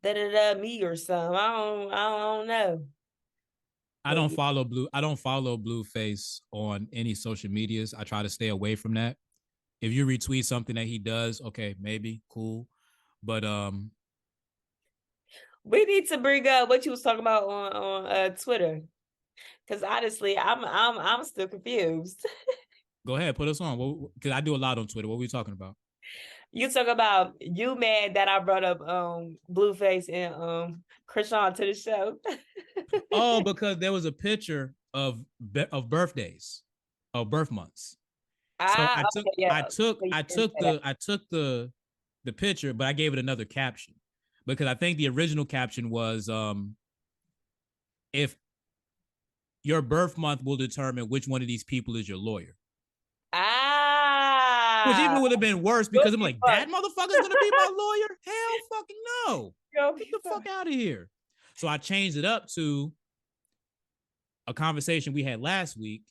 me or something. I don't know. I don't follow Blueface on any social medias. I try to stay away from that. If you retweet something that he does, okay, maybe cool. But we need to bring up what you was talking about on Twitter. Because honestly, I'm still confused. Go ahead, put us on. Because I do a lot on Twitter. What were we talking about? You talk about you mad that I brought up Blueface and Krishan to the show. Oh, because there was a picture of birthdays, of birth months. So I took the picture, but I gave it another caption because I think the original caption was if your birth month will determine which one of these people is your lawyer. Which even would have been worse because I'm like, that motherfucker's gonna be my lawyer? Hell fucking no. Get the fuck out of here. So I changed it up to a conversation we had last week.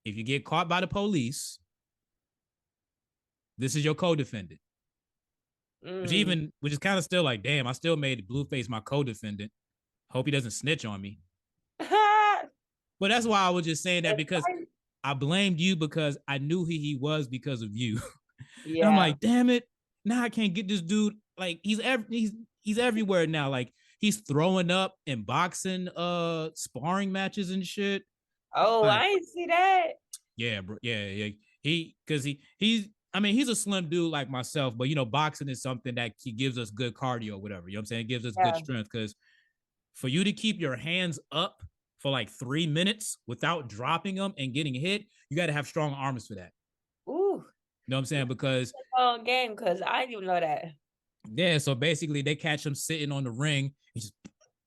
If you get caught by the police, this is your co-defendant. Which is kind of still like, damn, I still made Blueface my co-defendant. Hope he doesn't snitch on me. But that's why I was just saying that, because I blamed you because I knew who he was because of you. Yeah. And I'm like, damn it. Now I can't get this dude. Like he's everywhere now. Like he's throwing up in boxing sparring matches and shit. Oh, like, I didn't see that. Yeah, bro. Yeah. He's a slim dude like myself, but boxing is something that he gives us good cardio, whatever. You know what I'm saying? It gives us good strength, because for you to keep your hands up for like 3 minutes without dropping them and getting hit, you got to have strong arms for that. Ooh. You know what I'm saying? Because game, because I didn't even know that. yeah, so basically they catch him sitting on the ring and just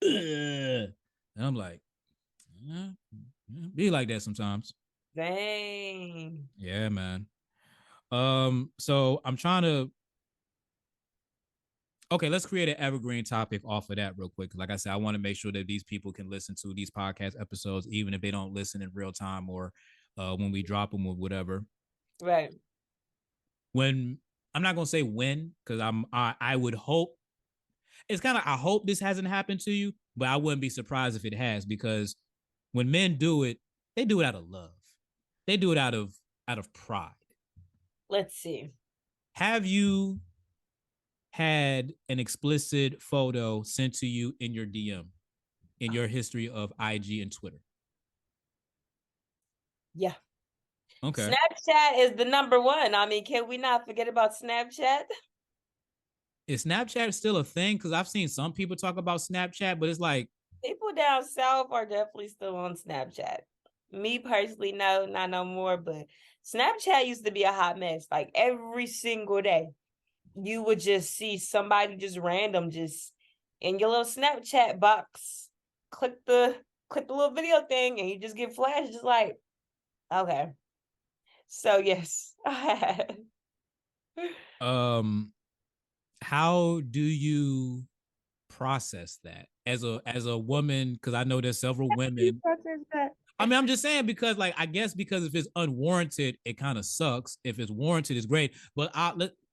and I'm like, be like that sometimes. Dang. Yeah, man. So I'm trying to okay, let's create an evergreen topic off of that real quick. Like I said, I want to make sure that these people can listen to these podcast episodes, even if they don't listen in real time or when we drop them or whatever. Right. When I'm not gonna say when, because I would hope it's kind of I hope this hasn't happened to you, but I wouldn't be surprised if it has, because when men do it, they do it out of love. They do it out of pride. Let's see. Have you had an explicit photo sent to you in your DM in your history of IG and Twitter? Yeah. Okay. Snapchat is the number one. I mean, can we not forget about Snapchat? Is Snapchat still a thing? Because I've seen some people talk about Snapchat, but it's like People down south are definitely still on Snapchat. Me personally, no, not no more. But Snapchat used to be a hot mess. Like every single day, you would just see somebody just random, just in your little Snapchat box. Click the little video thing, and you just get flashed. Just like, okay. So yes, I had. how do you process that as a woman? Because I know there's several women. I mean, I'm just saying, because like I guess because if it's unwarranted, it kind of sucks. If it's warranted, it's great. But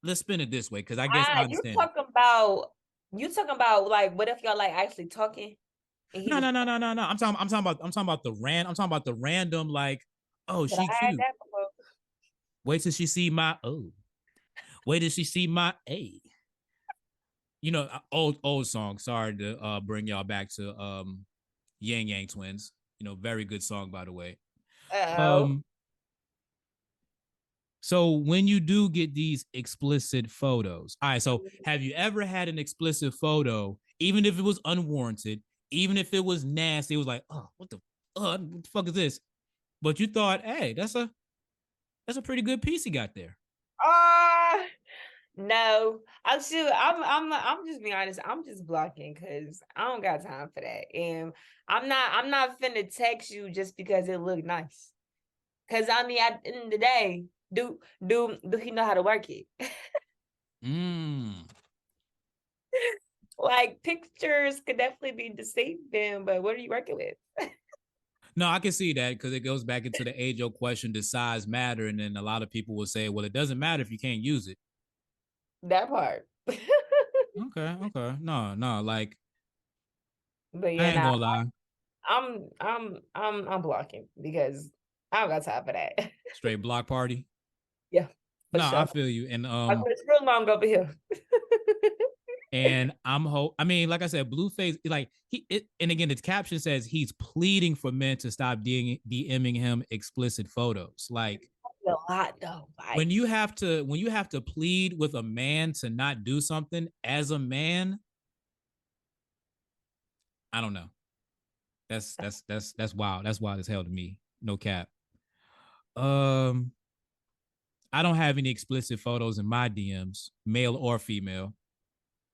let's spin it this way, because I guess I You understand. talking about like, what if y'all like actually talking? And No. I'm talking about the random, like, oh, But she I had cute. that before. Wait till she see my Wait till she see my A. You know, old song. Sorry to bring y'all back to Yang Yang Twins. You know, very good song, by the way. Oh. Um, so when you do get these explicit photos, all right, so have you ever had an explicit photo, even if it was unwarranted, even if it was nasty, it was like, oh, what the fuck is this? But you thought, hey, that's a pretty good piece he got there. No. I'm just being honest. I'm just blocking because I don't got time for that. And I'm not finna text you just because it looked nice. Cause I mean, at the end of the day, do he know how to work it? Like pictures could definitely be deceiving, but what are you working with? No, I can see that, because it goes back into the age-old question: does size matter? And then a lot of people will say, well, it doesn't matter if you can't use it. That part. Okay. No, like, But I yeah, ain't nah, gonna lie. I'm blocking because I don't got time for that. Straight block party. Yeah, for No, I sure. feel you. And It's real long over here. I mean, like I said, Blueface, like and again, the caption says he's pleading for men to stop DMing him explicit photos. Like, A lot though. when Like, you have to plead with a man to not do something as a man, I don't know. That's wild. That's wild as hell to me. No cap. Um, I don't have any explicit photos in my DMs, male or female.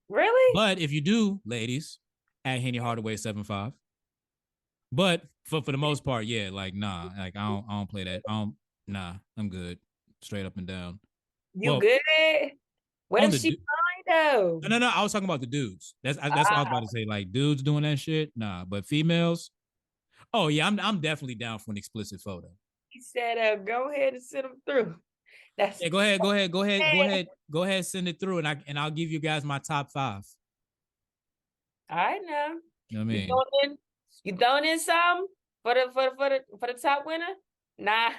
really? But if you do, ladies, at Henny Hardaway 75. But for the most part, yeah, like, nah, like I don't play that. Nah, I'm good. Straight up and down. You Well, good? What on if the she fine though? no, I was talking about the dudes. That's what I was Ah, about to say. Like, dudes doing that shit, nah. But females, oh yeah, I'm definitely down for an explicit photo. he said, go ahead and send them through. That's Yeah, go ahead, send it through, and I'll give you guys my top 5. all right now. You know what I You mean? throwing in some for the top winner? Nah.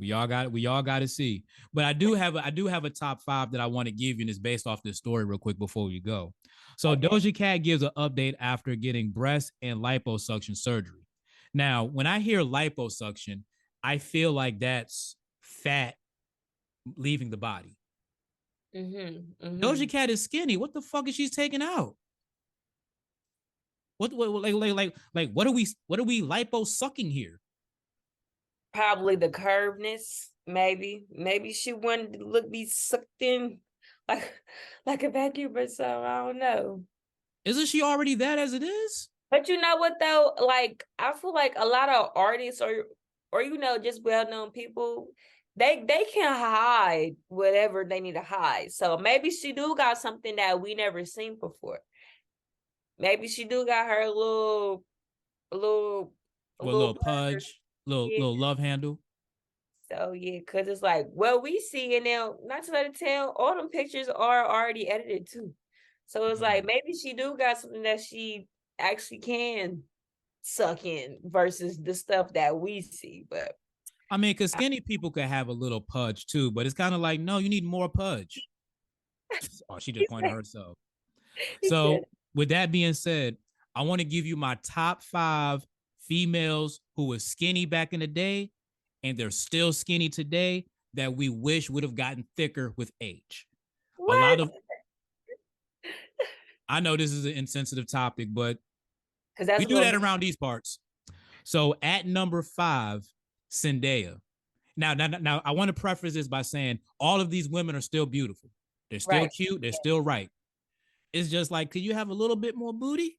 We all got to see. But I do have a top 5 that I want to give you, and it's based off this story real quick before we go. So Okay. Doja Cat gives an update after getting breast and liposuction surgery. Now, when I hear liposuction, I feel like that's fat leaving the body. Mm-hmm. Doja Cat is skinny. What the fuck is she taking out? What like what are we lipo sucking here? Probably the curvedness, maybe she wanted to look be sucked in like like a vacuum or something. I don't know. Isn't she already that as it is? But you know what though? Like I feel like a lot of artists or just well-known people, they can hide whatever they need to hide. So maybe she do got something that we never seen before. Maybe she do got her a little a With a little little bird. pudge, little Yeah. love handle. So yeah, because it's like, well, we see and now not to let it tell, all them pictures are already edited too. So it's like maybe she do got something that she actually can suck in versus the stuff that we see. But I mean, because skinny people could have a little pudge too, but it's kind of like, no, you need more pudge. Oh, she just pointed herself. he said, So, with that being said, I want to give you my top 5 females who were skinny back in the day and they're still skinny today that we wish would have gotten thicker with age. what? A lot of, I know this is an insensitive topic, but Because that's we do what that around these parts. So, at number 5, Zendaya. Now, I want to preface this by saying all of these women are still beautiful. They're still right. cute. They're still right. It's just like, could you have a little bit more booty?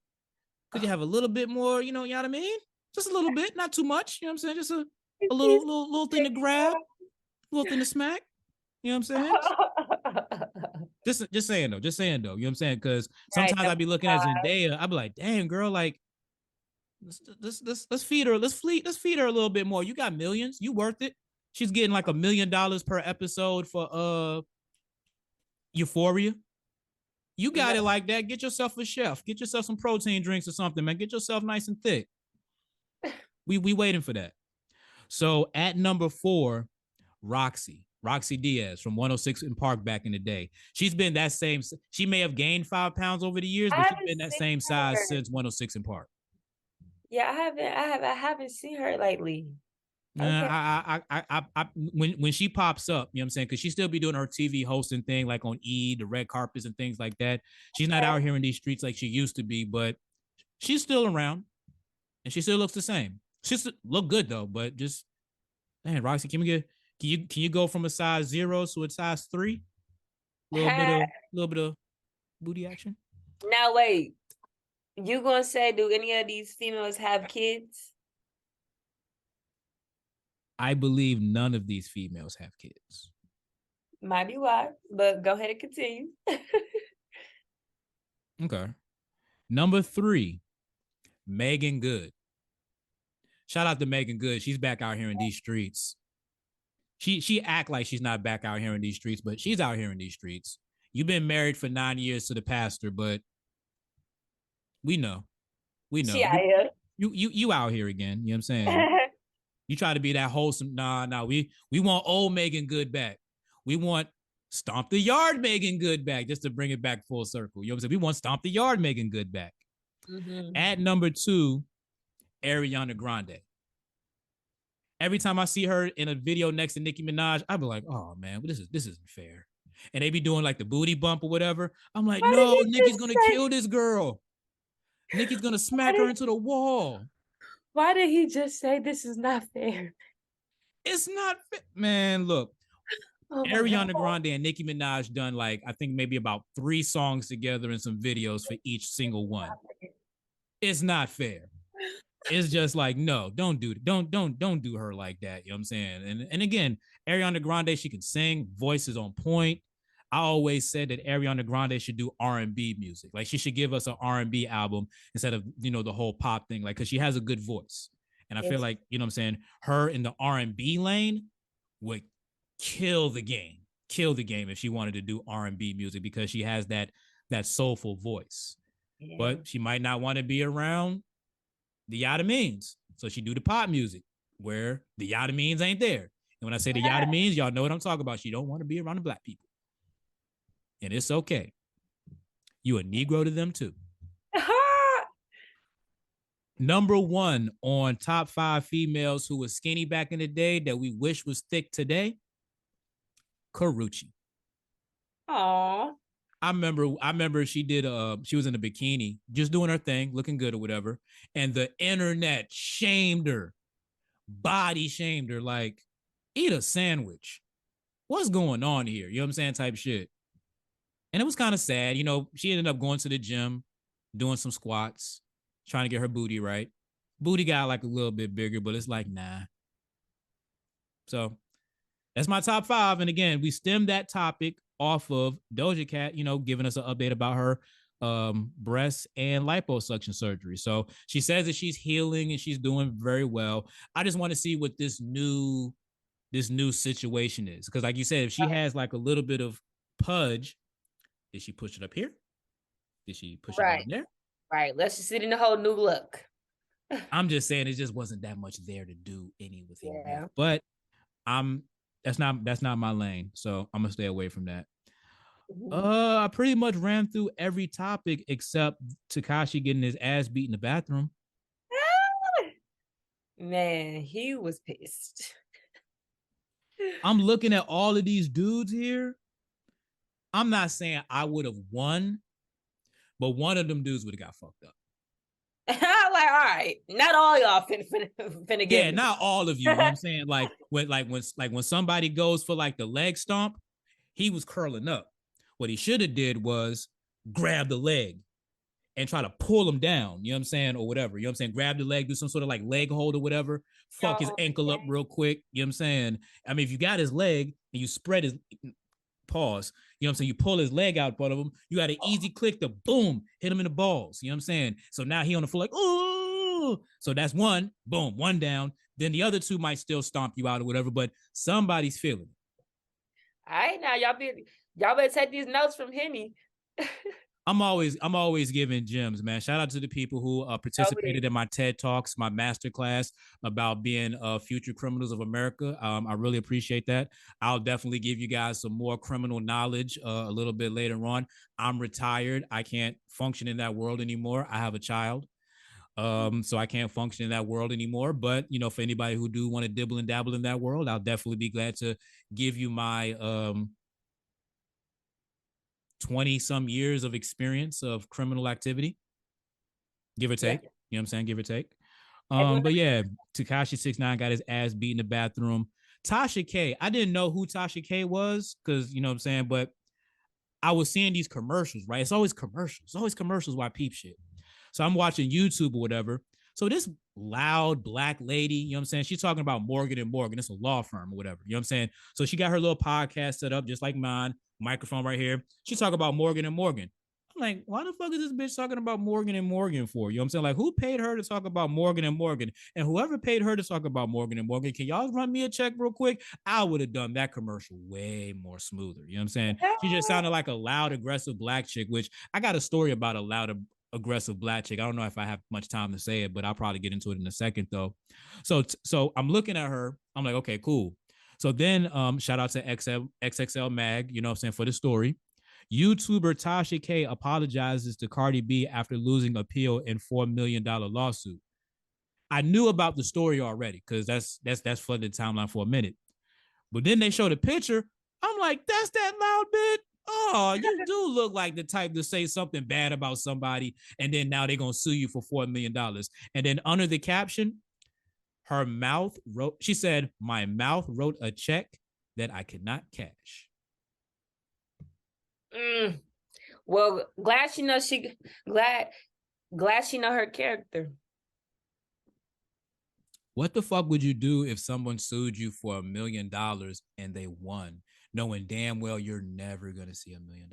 Could you have a little bit more, you know what I mean? Just a little bit, not too much. You know what I'm saying? Just a little thing to grab, a little thing to smack. You know what I'm saying? Just saying though. Just saying though. You know what I'm saying? Because Right. sometimes I'd be looking at Zendaya, I'd be like, damn, girl, like, let's feed her, let's feed her a little bit more. You got millions, you worth it. She's getting like $1 million per episode for Euphoria. You got it like that. Get yourself a chef. Get yourself some protein drinks or something, man. Get yourself nice and thick. We waiting for that. So at number 4, Roxy Diaz from 106 in Park back in the day. She's been that same. She may have gained 5 pounds over the years, but she's been that same size since 106 in Park. Yeah, I haven't seen her lately. Okay. When she pops up, you know what I'm saying? Because she still be doing her TV hosting thing, like on the red carpets and things like that. She's not out here in these streets like she used to be, but she's still around, and she still looks the same. She still look good though, but just man, Roxy, can you go from a size 0 to a size 3? Little bit of booty action. Now wait, you gonna say, do any of these females have kids? I believe none of these females have kids. Might be why, but go ahead and continue. Okay. Number 3, Megan Good. Shout out to Megan Good. She's back out here in these streets. She act like she's not back out here in these streets, but she's out here in these streets. You've been married for 9 years to the pastor, but we know. You out here again. You know what I'm saying? You try to be that wholesome. Nah. We want old Megan Good back. We want Stomp the Yard Megan Good back, just to bring it back full circle. You know what I'm saying? We want Stomp the Yard Megan Good back. Mm-hmm. At number 2, Ariana Grande. Every time I see her in a video next to Nicki Minaj, I be like, oh man, this isn't fair. And they be doing like the booty bump or whatever. I'm like, no, Nicki's gonna kill this girl. Nicki's gonna smack her into the wall. Why did he just say this is not fair? It's not fair. Man, look. Ariana Grande and Nicki Minaj done like, I think maybe about 3 songs together and some videos for each single one. It's not fair. It's just like, no, don't do her like that. You know what I'm saying? And again, Ariana Grande, she can sing, voice is on point. I always said that Ariana Grande should do R&B music. Like she should give us an R&B album instead of, the whole pop thing, like, cause she has a good voice. And I feel like, you know what I'm saying? Her in the R&B lane would kill the game if she wanted to do R&B music, because she has that soulful voice. Yeah. But she might not want to be around the Yada Means. So she do the pop music where the Yada Means ain't there. And when I say the Yada Means, y'all know what I'm talking about. She don't want to be around the black people. And it's okay. You a Negro to them too. Number 1 on top 5 females who were skinny back in the day that we wish was thick today, Karrueche. Aww. I remember she did she was in a bikini, just doing her thing, looking good or whatever, and the internet shamed her, body shamed her, like, eat a sandwich. What's going on here? You know what I'm saying? Type shit. And it was kind of sad. You know, she ended up going to the gym, doing some squats, trying to get her booty right. Booty got like a little bit bigger, but it's like, nah. So that's my top 5. And again, we stemmed that topic off of Doja Cat, you know, giving us an update about her breast and liposuction surgery. So she says that she's healing and she's doing very well. I just want to see what this new situation is. Because like you said, if she has like a little bit of pudge, did she push it up here? Did she push it down there? Right. Let's just sit in a whole new look. I'm just saying it just wasn't that much there to do anything Yeah. with. But that's not my lane. So I'm gonna stay away from that. I pretty much ran through every topic except Tekashi getting his ass beat in the bathroom. Man, he was pissed. I'm looking at all of these dudes here. I'm not saying I would have won, but one of them dudes would have got fucked up. Like, all right, not all y'all finna get Yeah, not all of you. You know what I'm saying? Like when somebody goes for like the leg stomp, he was curling up. What he should have did was grab the leg and try to pull him down, you know what I'm saying, or whatever. You know what I'm saying? Grab the leg, do some sort of like leg hold or whatever, fuck his ankle up real quick, you know what I'm saying? I mean, if you got his leg and you spread his pause, you know what I'm saying? You pull his leg out in front of him, you got an easy click to boom, hit him in the balls, you know what I'm saying? So now he on the floor like, ooh. So that's one, boom, one down. Then the other two might still stomp you out or whatever, but somebody's feeling it. All right, now y'all better take these notes from Henny. I'm always giving gems, man. Shout out to the people who participated in my TED Talks, my masterclass about being future criminals of America. I really appreciate that. I'll definitely give you guys some more criminal knowledge a little bit later on. I'm retired. I can't function in that world anymore. I have a child. So I can't function in that world anymore. But, you know, for anybody who do want to dibble and dabble in that world, I'll definitely be glad to give you my 20 some years of experience of criminal activity, give or take. You know what I'm saying? Give or take. But yeah, Tekashi 6ix9ine got his ass beat in the bathroom. Tasha K, I didn't know who Tasha K was because, you know what I'm saying, but I was seeing these commercials, right? It's always commercials while I peep shit. So I'm watching YouTube or whatever. So this loud black lady, you know what I'm saying? She's talking about Morgan and Morgan. It's a law firm or whatever. You know what I'm saying? So she got her little podcast set up just like mine, microphone right here. She talking about Morgan and Morgan. I'm like, why the fuck is this bitch talking about Morgan and Morgan for? You know what I'm saying? Like, who paid her to talk about Morgan and Morgan? And whoever paid her to talk about Morgan and Morgan, can y'all run me a check real quick? I would have done that commercial way more smoother. You know what I'm saying? She just sounded like a loud, aggressive black chick, which I got a story about a loud, aggressive black chick. I don't know if I have much time to say it, but I'll probably get into it in a second though. So I'm looking at her. I'm like, okay, cool. So then shout out to XXL Mag, you know what I'm saying, for the story. YouTuber Tasha K apologizes to Cardi B after losing appeal in $4 million lawsuit. I knew about the story already because that's flooded the timeline for a minute. But then they showed a picture. I'm like, that's that loud bitch. Oh, you do look like the type to say something bad about somebody, and then now they're gonna sue you for $4 million. And then under the caption, her mouth wrote, she said, my mouth wrote a check that I could not cash. Well, glad she know her character. What the fuck would you do if someone sued you for $1 million and they won, knowing damn well you're never gonna see $1 million?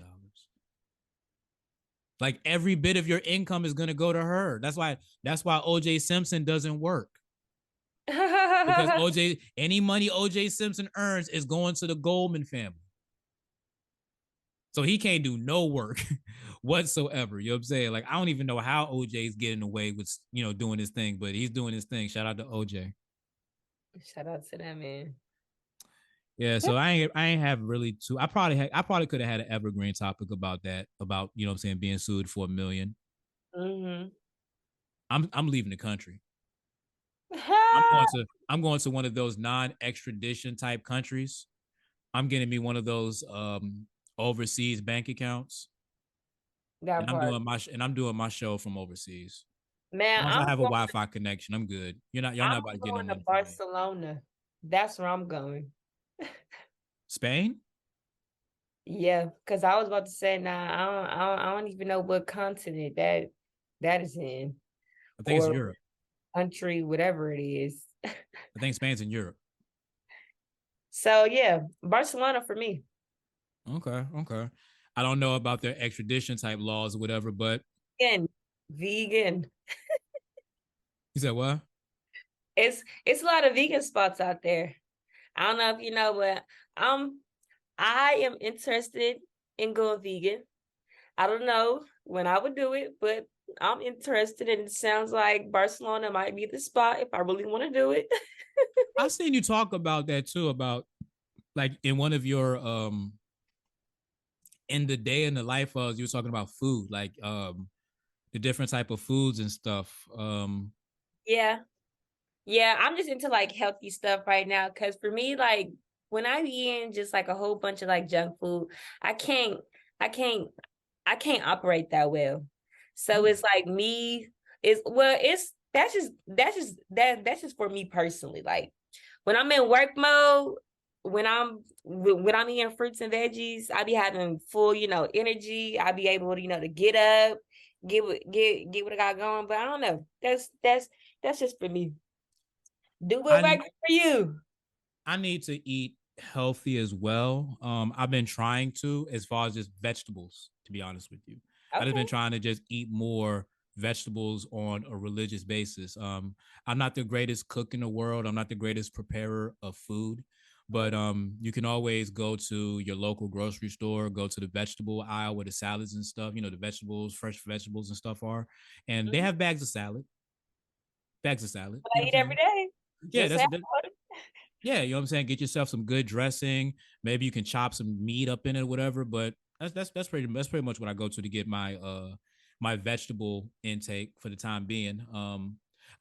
Like every bit of your income is gonna go to her. That's why OJ Simpson doesn't work. Because any money OJ Simpson earns is going to the Goldman family. So he can't do no work whatsoever. You know what I'm saying? Like, I don't even know how OJ's getting away with, you know, doing his thing, but he's doing his thing. Shout out to OJ. Shout out to that man. Yeah, so I ain't have really too. I probably could have had an evergreen topic about that, about, you know what I'm saying, being sued for $1 million. Mm-hmm. I'm leaving the country. I'm going to one of those non-extradition type countries. I'm getting me one of those overseas bank accounts. That And I'm part. doing my show from overseas. Man, As long as I have a Wi-Fi connection, I'm good. Y'all not I'm about to get no going to money from me. Barcelona. That's where I'm going. Spain? Yeah, because I was about to say, nah, I don't even know what continent that is in, I think it's or Europe. country, whatever it is. I think Spain's in Europe. So yeah, Barcelona for me. Okay. I don't know about their extradition type laws or whatever, but Vegan. you said what? It's a lot of vegan spots out there. I don't know if you know, but I am interested in going vegan. I don't know when I would do it, but I'm interested, and it sounds like Barcelona might be the spot if I really want to do it. I've seen you talk about that too, about like in one of your in the day in the life of you were talking about food, like the different type of foods and stuff. Yeah. Yeah, I'm just into like healthy stuff right now. Cause for me, like when I be in just like a whole bunch of like junk food, I can't, I can't, I can't operate that well. So it's like me, it's that's just for me personally. Like when I'm in work mode, when I'm eating fruits and veggies, I be having full, energy. I be able to, to get up, get what I got going. But I don't know. That's just for me. Do what I works for you. I need to eat healthy as well. I've been trying to, as far as just vegetables, to be honest with you. I've just been Okay. trying to just eat more vegetables on a religious basis. I'm not the greatest cook in the world. I'm not the greatest preparer of food, but you can always go to your local grocery store, go to the vegetable aisle where the salads and stuff, the vegetables, fresh vegetables and stuff are, and they Mhm. have bags of salad. Bags of salad. What You know I what eat I'm every saying? day. Yeah, Just have that's one. yeah, you know what I'm saying? Get yourself some good dressing. Maybe you can chop some meat up in it or whatever. But that's pretty much what I go to get my vegetable intake for the time being.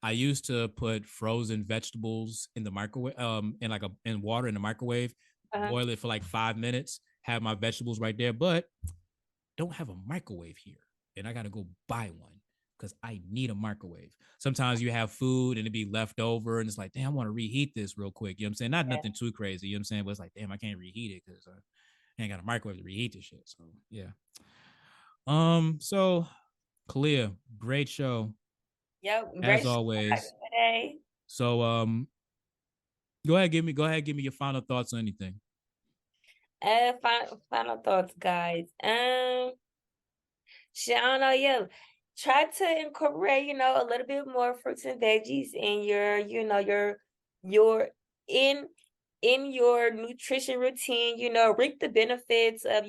I used to put frozen vegetables in the microwave, in water in the microwave, Uh-huh. boil it for like 5 minutes, have my vegetables right there, but don't have a microwave here. And I gotta go buy one because I need a microwave. Sometimes you have food and it be left over and it's like, damn, I want to reheat this real quick. You know what I'm saying? Not Yeah. nothing too crazy, you know what I'm saying? But it's like, damn, I can't reheat it because I ain't got a microwave to reheat this shit. So yeah. So Khaliyah, great show Yep. as Great always. today. So go ahead, give me your final thoughts on anything. Final thoughts, guys. Shit, I don't know. Yeah, try to incorporate, a little bit more fruits and veggies in your in in your nutrition routine. Reap the benefits of,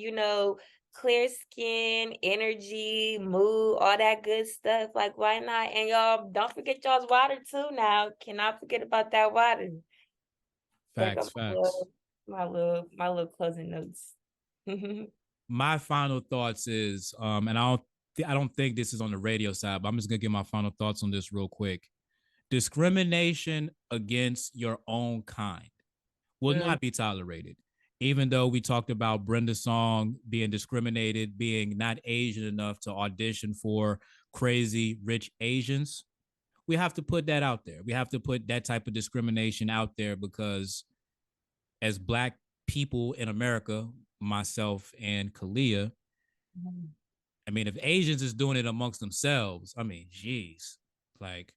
clear skin, energy, mood, all that good stuff. Like, why not? And y'all, don't forget y'all's water too. Now, cannot forget about that water. There go Facts. my little closing notes. My final thoughts is, and I don't think this is on the radio side, but I'm just gonna give my final thoughts on this real quick. Discrimination against your own kind will not be tolerated. Even though we talked about Brenda Song being discriminated, being not Asian enough to audition for Crazy Rich Asians, we have to put that out there. We have to put that type of discrimination out there because as Black people in America, myself and Khaliyah, I mean, if Asians is doing it amongst themselves, I mean, geez, like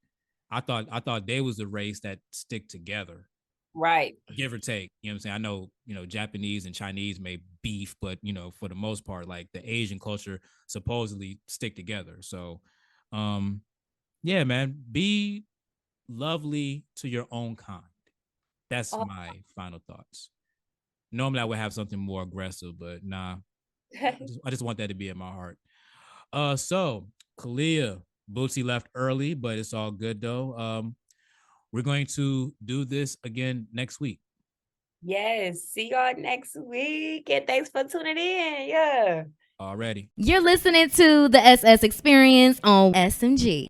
I thought they was the race that stick together, Right. give or take. You know what I'm saying? I know, Japanese and Chinese may beef, but for the most part, like the Asian culture supposedly stick together. So, yeah, man, be lovely to your own kind. That's Oh. my final thoughts. Normally, I would have something more aggressive, but nah, I just want that to be in my heart. So Khaliyah, Bootsy left early, but it's all good though. We're going to do this again next week. Yes. See y'all next week. And thanks for tuning in. Yeah. Already. You're listening to the SS Experience on SMG.